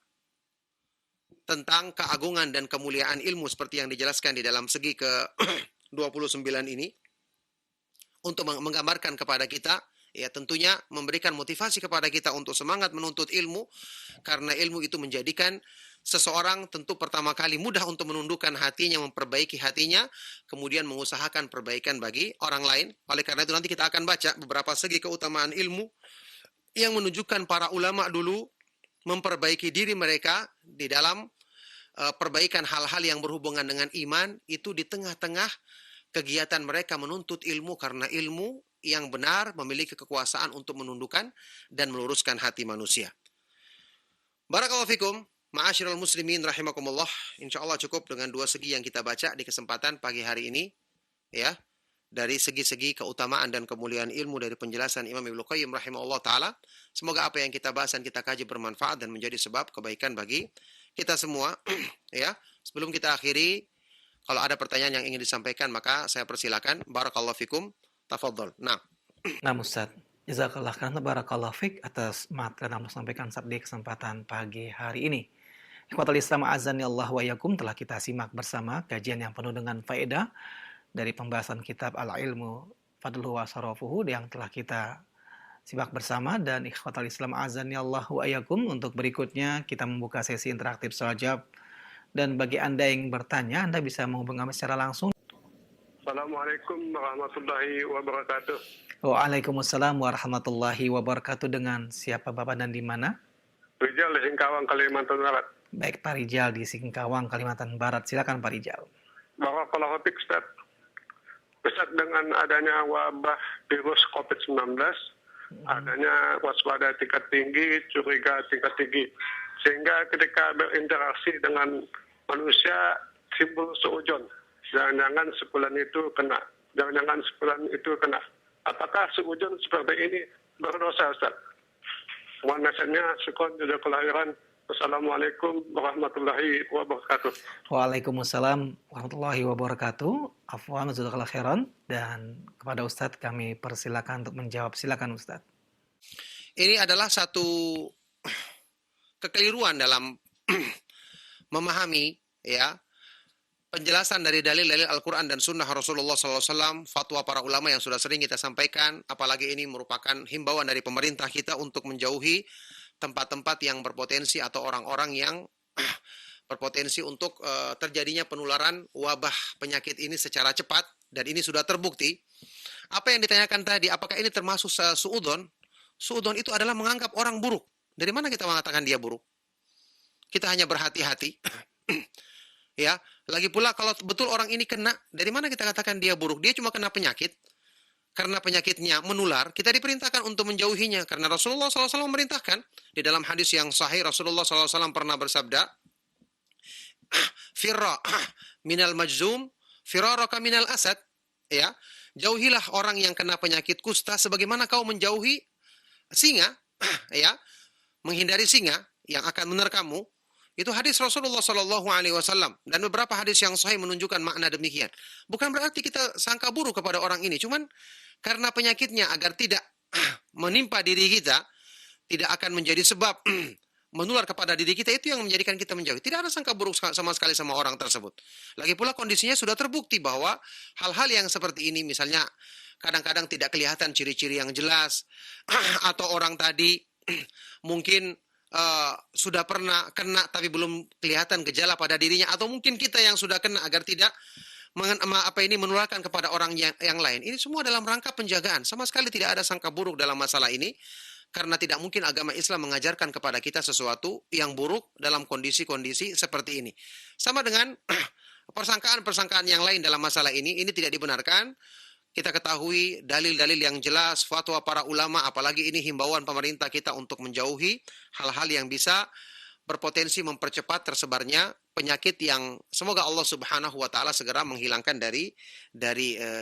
tentang keagungan dan kemuliaan ilmu seperti yang dijelaskan di dalam segi ke-29 ini, untuk menggambarkan kepada kita, ya tentunya memberikan motivasi kepada kita untuk semangat menuntut ilmu, karena ilmu itu menjadikan seseorang tentu pertama kali mudah untuk menundukkan hatinya, memperbaiki hatinya, kemudian mengusahakan perbaikan bagi orang lain. Oleh karena itu nanti kita akan baca beberapa segi keutamaan ilmu yang menunjukkan para ulama dulu memperbaiki diri mereka di dalam perbaikan hal-hal yang berhubungan dengan iman itu di tengah-tengah kegiatan mereka menuntut ilmu, karena ilmu yang benar memiliki kekuasaan untuk menundukkan dan meluruskan hati manusia. Barakallahu fikum, ma'asyiral muslimin rahimakumullah. Insyaallah cukup dengan dua segi yang kita baca di kesempatan pagi hari ini, ya. Dari segi-segi keutamaan dan kemuliaan ilmu dari penjelasan Imam Ibnu Qayyim rahimahullah taala. Semoga apa yang kita bahas dan kita kaji bermanfaat dan menjadi sebab kebaikan bagi kita semua. Ya, sebelum kita akhiri, kalau ada pertanyaan yang ingin disampaikan maka saya persilakan. Barakallahu fikum. Tafadhol. Nah, Ustaz. Jazakallah khairan, barakallahu fik atas materi yang disampaikan saat di kesempatan pagi hari ini. Ikhwatul Islam azani Allah wa yakum, telah kita simak bersama kajian yang penuh dengan faedah dari pembahasan kitab Al-Ilmu Fadluhu wa Syarafuhu yang telah kita simak bersama. Dan ikhwatul Islam azani Allah wa yakum, untuk berikutnya kita membuka sesi interaktif soal jawab. Dan bagi Anda yang bertanya, Anda bisa menghubungi kami secara langsung. Assalamualaikum warahmatullahi wabarakatuh. Waalaikumsalam warahmatullahi wabarakatuh. Dengan siapa Bapak dan di mana? Rijal di Singkawang, Kalimantan Barat. Baik, Pak Rijal di Singkawang, Kalimantan Barat. Silakan Pak Rijal. Barakallahu fiik, Ustaz. Ustaz, dengan adanya wabah virus COVID-19, adanya waspada tingkat tinggi, curiga tingkat tinggi. Sehingga ketika berinteraksi dengan manusia, timbul suudzon. Jangan-jangan sebulan itu kena. Jangan-jangan sebulan itu kena. Apakah suudzon seperti ini berdosa, Ustaz? Mohon nasihatnya, syukron, jazakallahu khairan. Wassalamualaikum warahmatullahi wabarakatuh. Waalaikumsalam warahmatullahi wabarakatuh. Afwan, jazakallahu khairan. Dan kepada Ustadz kami persilakan untuk menjawab. Silakan Ustadz. ini adalah satu kekeliruan dalam memahami, ya, penjelasan dari dalil-dalil Al-Quran dan Sunnah Rasulullah SAW, fatwa para ulama yang sudah sering kita sampaikan, apalagi ini merupakan himbauan dari pemerintah kita untuk menjauhi tempat-tempat yang berpotensi atau orang-orang yang berpotensi untuk terjadinya penularan wabah penyakit ini secara cepat, dan ini sudah terbukti. Apa yang ditanyakan tadi, apakah ini termasuk suudzon? Suudzon itu adalah menganggap orang buruk. Dari mana kita mengatakan dia buruk? Kita hanya berhati-hati. Ya, lagi pula kalau betul orang ini kena, dari mana kita katakan dia buruk? Dia cuma kena penyakit. Karena penyakitnya menular, kita diperintahkan untuk menjauhinya. Karena Rasulullah SAW memerintahkan. Di dalam hadis yang sahih, Rasulullah SAW pernah bersabda, Firra minal majzum, firaraka minal asad. Ya, jauhilah orang yang kena penyakit kusta sebagaimana kau menjauhi singa. Ya, menghindari singa yang akan menerkammu. Itu hadis Rasulullah SAW, dan beberapa hadis yang sahih menunjukkan makna demikian. Bukan berarti kita sangka buruk kepada orang ini, cuman karena penyakitnya agar tidak menimpa diri kita, tidak akan menjadi sebab menular kepada diri kita, itu yang menjadikan kita menjauhi. Tidak ada sangka buruk sama sekali sama orang tersebut. Lagi pula kondisinya sudah terbukti bahwa hal-hal yang seperti ini, misalnya kadang-kadang tidak kelihatan ciri-ciri yang jelas, atau orang tadi mungkin sudah pernah kena tapi belum kelihatan gejala pada dirinya, atau mungkin kita yang sudah kena agar tidak menularkan kepada orang yang lain. Ini semua dalam rangka penjagaan. Sama sekali tidak ada sangka buruk dalam masalah ini, karena tidak mungkin agama Islam mengajarkan kepada kita sesuatu yang buruk dalam kondisi-kondisi seperti ini. Sama dengan persangkaan-persangkaan yang lain dalam masalah ini tidak dibenarkan. Kita ketahui dalil-dalil yang jelas, fatwa para ulama, apalagi ini himbauan pemerintah kita untuk menjauhi hal-hal yang bisa berpotensi mempercepat tersebarnya penyakit yang semoga Allah Subhanahu wa taala segera menghilangkan dari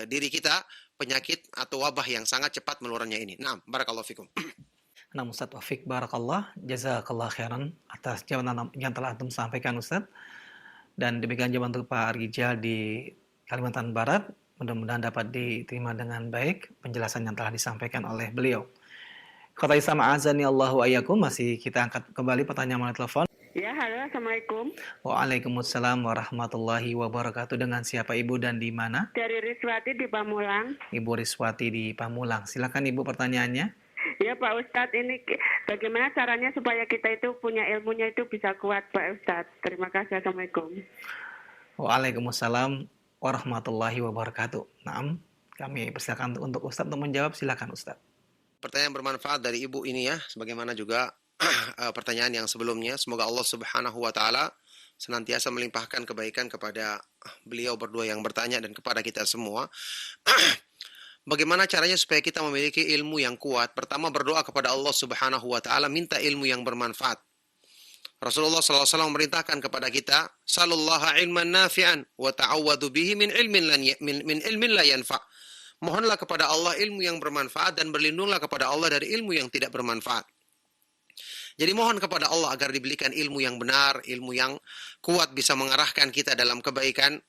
diri kita penyakit atau wabah yang sangat cepat menularnya ini. Nah, barakallahu fikum. Nah, Ustaz Wafiq, barakallah, jazakallah khairan atas jawaban yang telah antum sampaikan, Ustaz. Dan demikian jawaban untuk Pak Rijal di Kalimantan Barat. Mudah-mudahan dapat diterima dengan baik penjelasan yang telah disampaikan oleh beliau. Kata Islam azani Allahu ayyakum, masih kita angkat kembali pertanyaan melalui telepon. Ya, halo, Assalamualaikum. Waalaikumsalam warahmatullahi wabarakatuh. Dengan siapa Ibu dan di mana? Dari Riswati di Pamulang. Ibu Riswati di Pamulang. Silakan Ibu pertanyaannya. Ya Pak Ustadz, ini bagaimana caranya supaya kita itu punya ilmunya itu bisa kuat Pak Ustadz. Terima kasih. Assalamualaikum. Waalaikumsalam warahmatullahi wabarakatuh. Naam, kami persilakan untuk Ustadz untuk menjawab. Silakan Ustadz. Pertanyaan bermanfaat dari Ibu ini, ya, sebagaimana juga pertanyaan yang sebelumnya. Semoga Allah Subhanahu wa taala senantiasa melimpahkan kebaikan kepada beliau berdua yang bertanya dan kepada kita semua. Bagaimana caranya supaya kita memiliki ilmu yang kuat? Pertama, berdoa kepada Allah Subhanahu wa taala, minta ilmu yang bermanfaat. Rasulullah SAW memerintahkan kepada kita, "Salullaha ilman nafi'an wa ta'awwadu bihi min ilmin la yanfa'." Mohonlah kepada Allah ilmu yang bermanfaat dan berlindunglah kepada Allah dari ilmu yang tidak bermanfaat. Jadi mohon kepada Allah agar diberikan ilmu yang benar, ilmu yang kuat bisa mengarahkan kita dalam kebaikan.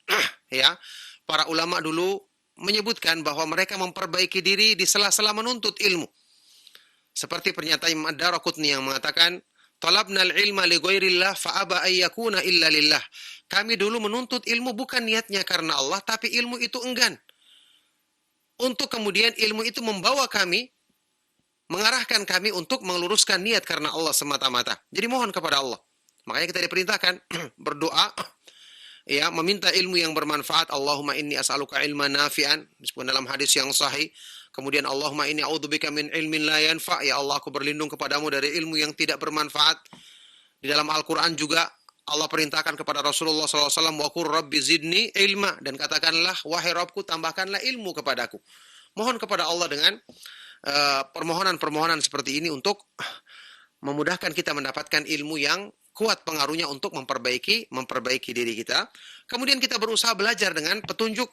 Ya, para ulama dulu menyebutkan bahwa mereka memperbaiki diri di sela-sela menuntut ilmu. Seperti pernyataan Imam Ad-Daraqutni yang mengatakan, "Talabnal ilma li ghairillah fa aba ay yakuna illa lillah." Kami dulu menuntut ilmu bukan niatnya karena Allah, tapi ilmu itu enggan. Untuk kemudian ilmu itu membawa kami, mengarahkan kami untuk meluruskan niat karena Allah semata-mata. Jadi mohon kepada Allah. Makanya kita diperintahkan berdoa, ya, meminta ilmu yang bermanfaat. Allahumma inni as'aluka ilman nafi'an, disebut dalam hadis yang sahih. Kemudian Allahumma inni a'udzubika min ilmin la yanfa', ya Allah aku berlindung kepadamu dari ilmu yang tidak bermanfaat. Di dalam Al-Qur'an juga Allah perintahkan kepada Rasulullah SAW, wa qur rabbi zidni ilma, dan katakanlah, wahai Rabbku tambahkanlah ilmu kepadaku. Mohon kepada Allah dengan permohonan-permohonan seperti ini untuk memudahkan kita mendapatkan ilmu yang kuat pengaruhnya untuk memperbaiki diri kita. Kemudian kita berusaha belajar dengan petunjuk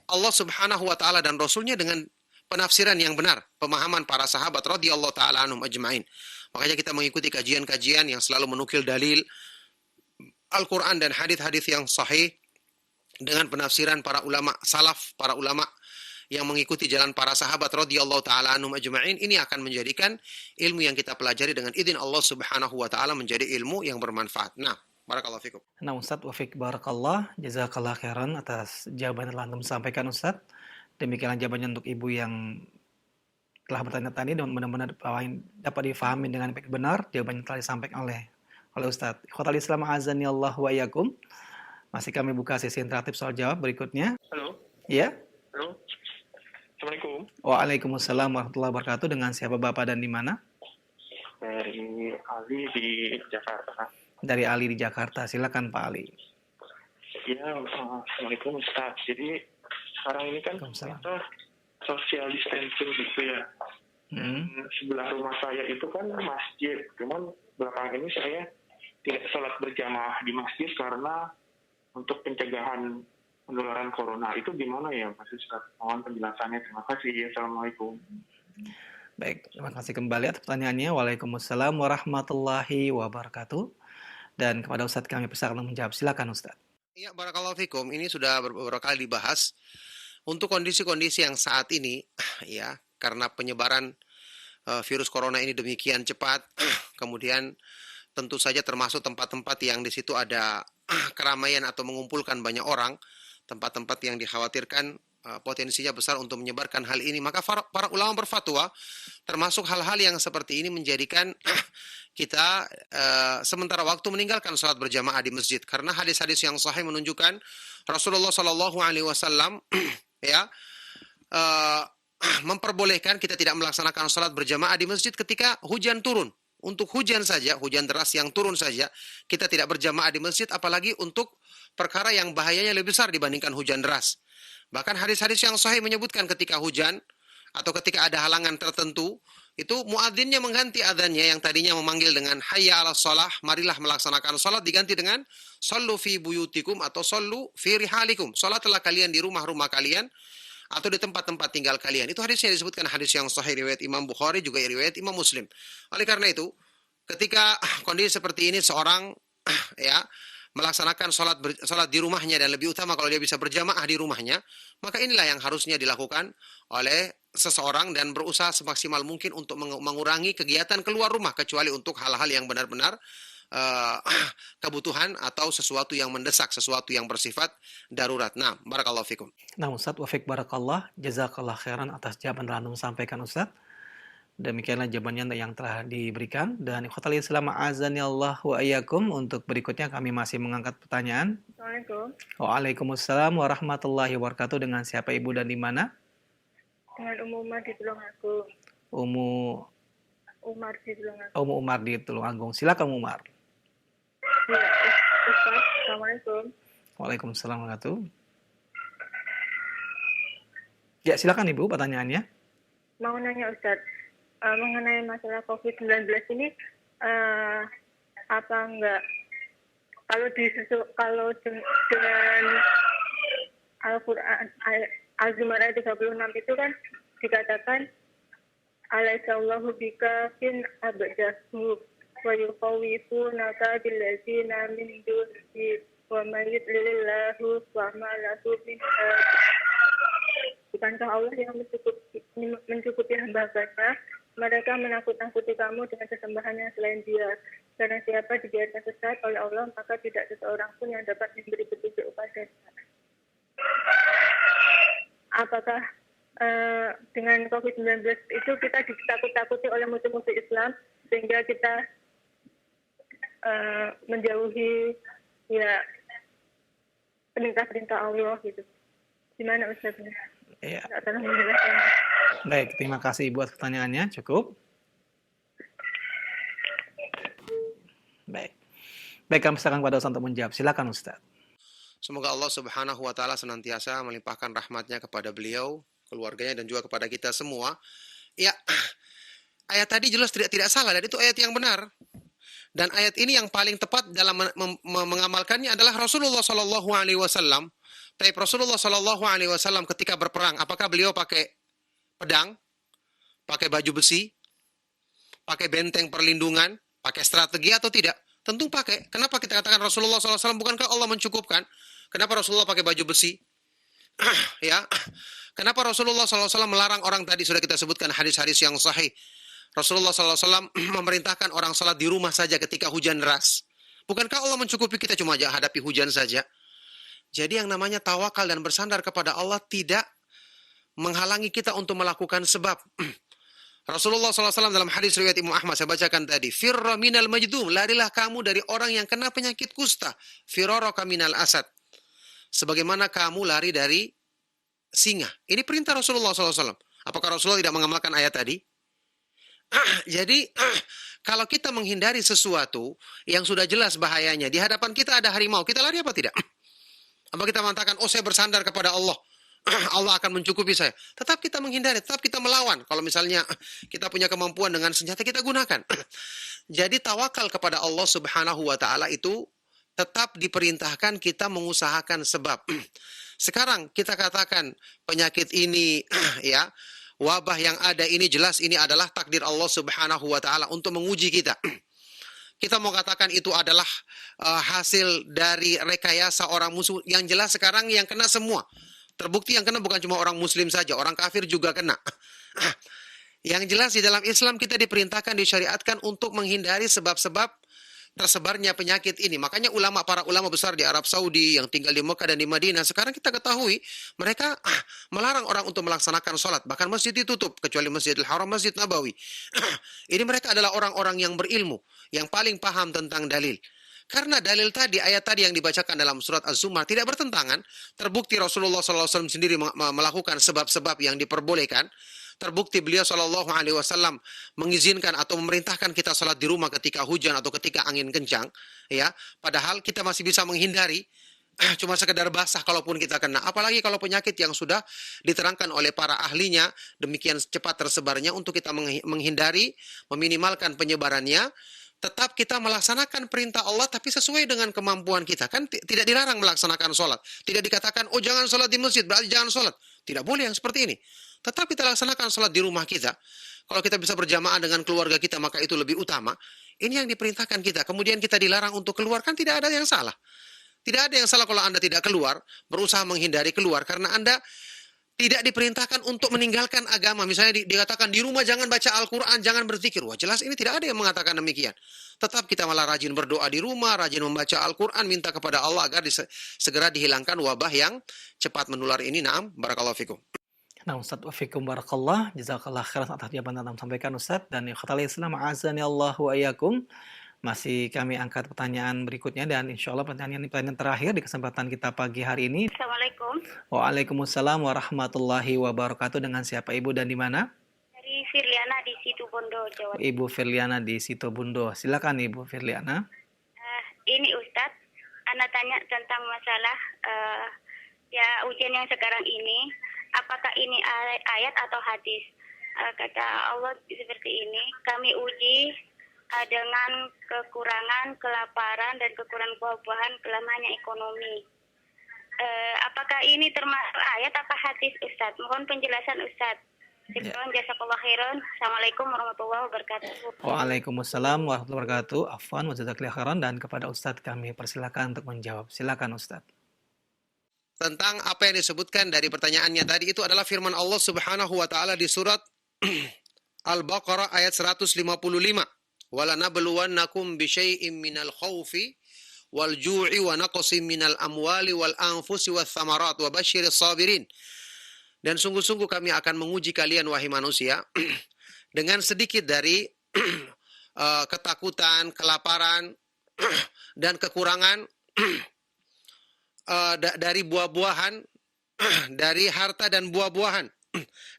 Allah Subhanahu wa taala dan Rasulnya dengan penafsiran yang benar, pemahaman para sahabat radhiyallahu taala anhum ajma'in. Makanya kita mengikuti kajian-kajian yang selalu menukil dalil Al-Qur'an dan hadis-hadis yang sahih dengan penafsiran para ulama salaf, para ulama yang mengikuti jalan para sahabat radhiyallahu taala anhum ajma'in. Ini akan menjadikan ilmu yang kita pelajari dengan izin Allah Subhanahu wa taala menjadi ilmu yang bermanfaat. Nah, barakallahu fikum. Nah, Ustadz Wafik Barakallah, jazakallah khairan atas jawaban yang telah Antum sampaikan, Ustadz. Demikianlah jawabannya untuk Ibu yang telah bertanya tadi, dan benar-benar dapat difahami dengan baik benar jawaban yang telah disampaikan oleh Ustadz. Ikhwatal Islam azani Allah wa iyyakum. Masih kami buka sesi interaktif soal jawab berikutnya. Halo. Ya. Halo. Assalamualaikum. Waalaikumsalam warahmatullahi wabarakatuh. Dengan siapa Bapak dan di mana? Dari Ali di Jakarta. Dari Ali di Jakarta. Silakan Pak Ali. Ya, Assalamualaikum Ustaz. Jadi sekarang ini kan kita social distancing gitu ya. Sebelah rumah saya itu kan masjid. Cuman belakangan ini saya tidak sholat berjamaah di masjid karena untuk pencegahan penularan corona. Itu gimana ya Mas Ustaz? Mohon penjelasannya. Terima kasih. Assalamualaikum. Baik, terima kasih kembali atas pertanyaannya. Waalaikumsalam warahmatullahi wabarakatuh. Dan kepada Ustadz kami persilakan menjawab. Silakan Ustadz. Ya, barakallahu fikum. Ini sudah beberapa kali dibahas. Untuk kondisi-kondisi yang saat ini, ya, karena penyebaran virus corona ini demikian cepat, kemudian tentu saja termasuk tempat-tempat yang di situ ada keramaian atau mengumpulkan banyak orang, tempat-tempat yang dikhawatirkan potensinya besar untuk menyebarkan hal ini, maka para ulama berfatwa termasuk hal-hal yang seperti ini menjadikan kita sementara waktu meninggalkan salat berjamaah di masjid, karena hadis-hadis yang sahih menunjukkan Rasulullah Shallallahu Alaihi Wasallam ya memperbolehkan kita tidak melaksanakan salat berjamaah di masjid ketika hujan turun. Untuk hujan saja, hujan deras yang turun saja, kita tidak berjamaah di masjid, apalagi untuk perkara yang bahayanya lebih besar dibandingkan hujan deras. Bahkan hadis-hadis yang sahih menyebutkan ketika hujan atau ketika ada halangan tertentu, itu muadzinnya mengganti adzannya yang tadinya memanggil dengan hayya 'alas shalah, marilah melaksanakan salat, diganti dengan shallu fi buyutikum atau shallu fi rihalikum. Salatlah kalian di rumah-rumah kalian atau di tempat-tempat tinggal kalian. Itu hadisnya disebutkan hadis yang sahih riwayat Imam Bukhari, juga riwayat Imam Muslim. Oleh karena itu, ketika kondisi seperti ini seorang ya melaksanakan salat di rumahnya, dan lebih utama kalau dia bisa berjamaah di rumahnya, maka inilah yang harusnya dilakukan oleh seseorang dan berusaha semaksimal mungkin untuk mengurangi kegiatan keluar rumah, kecuali untuk hal-hal yang benar-benar kebutuhan atau sesuatu yang mendesak, sesuatu yang bersifat darurat. Nah, barakallahu fikum. Nah, Ustadz Wafik Barakallah, jazakallah khairan atas jawaban yang sampaikan Ustadz. Demikianlah jawabannya yang telah diberikan. Dan ikhwatal Islam azani Allah wa iyyakum, untuk berikutnya kami masih mengangkat pertanyaan. Assalamualaikum. Waalaikumsalam warahmatullahi wabarakatuh. Dengan siapa Ibu dan di mana? Dengan Umar di Tulungagung. Umar di Tulungagung. Silakan Umar. Ya, Ustaz. Assalamualaikum. Waalaikumsalam warahmatullahi wabarakatuh. Ya, silakan Ibu pertanyaannya. Mau nanya Ustaz, mengenai masalah COVID-19 ini, apa enggak, kalau dengan Al-Quran, Al-Zumar ayat 36 itu kan dikatakan, Alaihissallahu bikafin abdahu wa yukhawwifunaka billazina min dunihi wa may yudlilillahu wa ma lahu min hadi. Bukankah Allah yang mencukupi hamba-hambanya? Mereka menakut-nakuti kamu dengan sesembahan yang selain Dia. Karena siapa dibiarkan sesat oleh Allah, maka tidak seseorang pun yang dapat memberi petunjuk kepadanya. Apakah dengan COVID-19 itu kita ditakut-takuti oleh musuh-musuh Islam sehingga kita menjauhi ya perintah-perintah Allah gitu? Gimana Ustaz? Ya. Tolong menjelaskan. Baik, terima kasih Ibu atas pertanyaannya. Cukup. Baik. Baik, kami silakan kepada Ustaz untuk menjawab. Silakan Ustaz. Semoga Allah Subhanahu wa taala senantiasa melimpahkan rahmatnya kepada beliau, keluarganya, dan juga kepada kita semua. Ya, ayat tadi jelas tidak salah, dan itu ayat yang benar. Dan ayat ini yang paling tepat dalam mengamalkannya adalah Rasulullah Shallallahu Alaihi Wasallam. Tapi Rasulullah Shallallahu Alaihi Wasallam ketika berperang, apakah beliau pakai pedang, pakai baju besi, pakai benteng perlindungan, pakai strategi atau tidak? Tentu pakai. Kenapa kita katakan Rasulullah SAW? Bukankah Allah mencukupkan? Kenapa Rasulullah pakai baju besi? Ya, kenapa Rasulullah SAW melarang orang tadi? Sudah kita sebutkan hadis-hadis yang sahih. Rasulullah SAW memerintahkan orang salat di rumah saja ketika hujan deras. Bukankah Allah mencukupi kita cuma aja hadapi hujan saja? Jadi yang namanya tawakal dan bersandar kepada Allah tidak menghalangi kita untuk melakukan sebab. Rasulullah SAW dalam hadis riwayat Imam Ahmad, saya bacakan tadi, firra minal majdum, larilah kamu dari orang yang kena penyakit kusta, firaraka minal asad, sebagaimana kamu lari dari singa. Ini perintah Rasulullah SAW. Apakah Rasulullah tidak mengamalkan ayat tadi? Jadi kalau kita menghindari sesuatu yang sudah jelas bahayanya, di hadapan kita ada harimau, kita lari apa tidak? Apa kita mengatakan, oh saya bersandar kepada Allah, Allah akan mencukupi saya. Tetap kita menghindari, tetap kita melawan. Kalau misalnya kita punya kemampuan dengan senjata, kita gunakan. Jadi tawakal kepada Allah Subhanahu wa taala itu tetap diperintahkan kita mengusahakan sebab. Sekarang kita katakan penyakit ini ya, wabah yang ada ini jelas ini adalah takdir Allah Subhanahu wa taala untuk menguji kita. Kita mau katakan itu adalah hasil dari rekayasa orang musuh. Yang jelas sekarang yang kena semua. Terbukti yang kena bukan cuma orang muslim saja, orang kafir juga kena. Yang jelas di dalam Islam kita diperintahkan, disyariatkan untuk menghindari sebab-sebab tersebarnya penyakit ini. Makanya para ulama besar di Arab Saudi yang tinggal di Mekah dan di Madinah, sekarang kita ketahui mereka melarang orang untuk melaksanakan sholat. Bahkan masjid ditutup, kecuali Masjidil Haram, Masjid Nabawi. Ini mereka adalah orang-orang yang berilmu, yang paling paham tentang dalil. Karena dalil tadi, ayat tadi yang dibacakan dalam surat Az-Zumar tidak bertentangan. Terbukti Rasulullah SAW sendiri melakukan sebab-sebab yang diperbolehkan. Terbukti beliau SAW mengizinkan atau memerintahkan kita salat di rumah ketika hujan atau ketika angin kencang. Ya, padahal kita masih bisa menghindari. Cuma sekedar basah kalaupun kita kena. Apalagi kalau penyakit yang sudah diterangkan oleh para ahlinya, demikian cepat tersebarnya, untuk kita menghindari, meminimalkan penyebarannya. Tetap kita melaksanakan perintah Allah tapi sesuai dengan kemampuan kita. Kan tidak dilarang melaksanakan sholat. Tidak dikatakan, oh jangan sholat di masjid, berarti jangan sholat. Tidak boleh yang seperti ini. Tetap kita laksanakan sholat di rumah kita. Kalau kita bisa berjamaah dengan keluarga kita, maka itu lebih utama. Ini yang diperintahkan kita. Kemudian kita dilarang untuk keluar, kan tidak ada yang salah. Tidak ada yang salah kalau Anda tidak keluar, berusaha menghindari keluar. Karena Anda tidak diperintahkan untuk meninggalkan agama. Misalnya dikatakan di rumah jangan baca Al-Quran, jangan berzikir. Wah jelas ini tidak ada yang mengatakan demikian. Tetap kita malah rajin berdoa di rumah, rajin membaca Al-Quran, minta kepada Allah agar segera dihilangkan wabah yang cepat menular ini. Naam, barakallahu fikum. Nah Ustaz, wa fikum barakallah, jazakallah khairan atas jawaban yang sampaikan Ustaz. Dan ikhwatal Islam, azani Allah wa iyyakum. Masih kami angkat pertanyaan berikutnya, dan insya Allah pertanyaan terakhir di kesempatan kita pagi hari ini. Assalamualaikum. Waalaikumsalam warahmatullahi wabarakatuh. Dengan siapa Ibu dan di mana? Dari Firliana di Situbondo, Jawa Timur. Ibu Firliana di Situbondo. Silakan Ibu Firliana. Ini Ustadz, Ana tanya tentang masalah ya ujian yang sekarang ini, apakah ini ayat atau hadis? Kata Allah seperti ini, kami uji dengan kekurangan, kelaparan, dan kekurangan buah-buahan, kelemahannya ekonomi. Apakah ini termasuk ayat apa hadis, Ustaz? Mohon penjelasan, Ustaz. Syukron, jazakallah khairan. Assalamualaikum warahmatullahi wabarakatuh. Waalaikumsalam warahmatullahi wabarakatuh. Afwan wa jazakallahu khairan, dan kepada Ustadz kami persilakan untuk menjawab. Silakan Ustadz. Tentang apa yang disebutkan dari pertanyaannya tadi itu adalah firman Allah Subhanahu wa taala di surat Al-Baqarah ayat 155. Walanabluwannakum bisyai'im minal khaufi wal ju'i wa naqsin minal amwali wal anfusi wath thamarat wa basyiris sabirin. Dan sungguh-sungguh kami akan menguji kalian wahai manusia dengan sedikit dari ketakutan, kelaparan dan kekurangan dari buah-buahan, dari harta dan buah-buahan.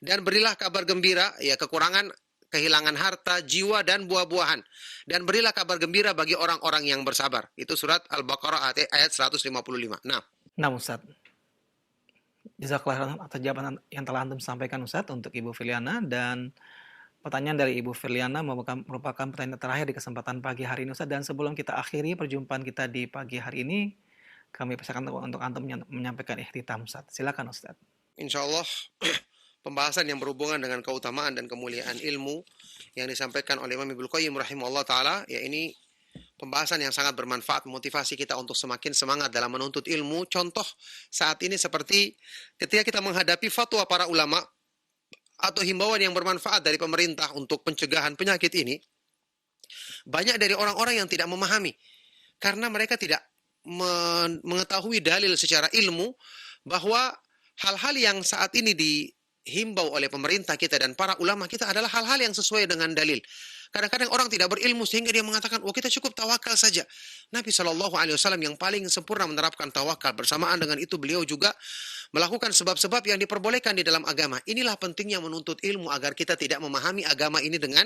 Dan berilah kabar gembira, ya kekurangan, kehilangan harta, jiwa, dan buah-buahan. Dan berilah kabar gembira bagi orang-orang yang bersabar. Itu surat Al-Baqarah ayat 155. Nah Ustaz, jazakallah atas jawaban yang telah Antum sampaikan Ustaz untuk Ibu Filiana. Dan pertanyaan dari Ibu Filiana merupakan pertanyaan terakhir di kesempatan pagi hari ini Ustaz. Dan sebelum kita akhiri perjumpaan kita di pagi hari ini, kami persilakan untuk Antum menyampaikan ikhtitam Ustaz. Silakan Ustaz. Insyaallah pembahasan yang berhubungan dengan keutamaan dan kemuliaan ilmu yang disampaikan oleh Imam Ibnu Qayyim rahimahullah taala, ya ini pembahasan yang sangat bermanfaat, motivasi kita untuk semakin semangat dalam menuntut ilmu. Contoh saat ini seperti ketika kita menghadapi fatwa para ulama atau himbauan yang bermanfaat dari pemerintah untuk pencegahan penyakit ini, banyak dari orang-orang yang tidak memahami karena mereka tidak mengetahui dalil secara ilmu bahwa hal-hal yang saat ini dihimbau oleh pemerintah kita dan para ulama kita adalah hal-hal yang sesuai dengan dalil. Kadang-kadang orang tidak berilmu sehingga dia mengatakan, "Oh, kita cukup tawakal saja." Nabi SAW yang paling sempurna menerapkan tawakal. Bersamaan dengan itu beliau juga melakukan sebab-sebab yang diperbolehkan di dalam agama. Inilah pentingnya menuntut ilmu agar kita tidak memahami agama ini dengan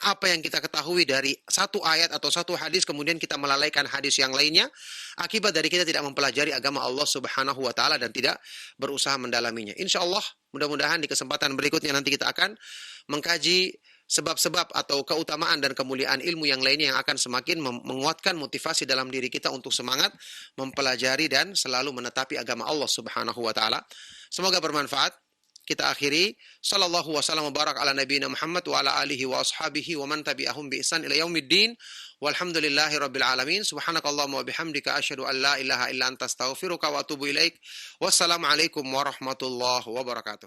apa yang kita ketahui dari satu ayat atau satu hadis, kemudian kita melalaikan hadis yang lainnya, akibat dari kita tidak mempelajari agama Allah Subhanahu wa taala dan tidak berusaha mendalaminya. Insyaallah mudah-mudahan di kesempatan berikutnya nanti kita akan mengkaji sebab-sebab atau keutamaan dan kemuliaan ilmu yang lainnya yang akan semakin menguatkan motivasi dalam diri kita untuk semangat mempelajari dan selalu menetapi agama Allah Subhanahu wa taala. Semoga bermanfaat. Kita akhiri sallallahu wasallam barak ala nabiyina Muhammad wa ala alihi wa ashabihi wa man tabi'ahum bi ihsan ila yaumiddin. Walhamdulillahi rabbil alamin. Subhanakallahumma wa bihamdika asyhadu an la ilaha illa anta astaghfiruka wa atubu ilaik. Wassalamualaikum warahmatullahi wabarakatuh.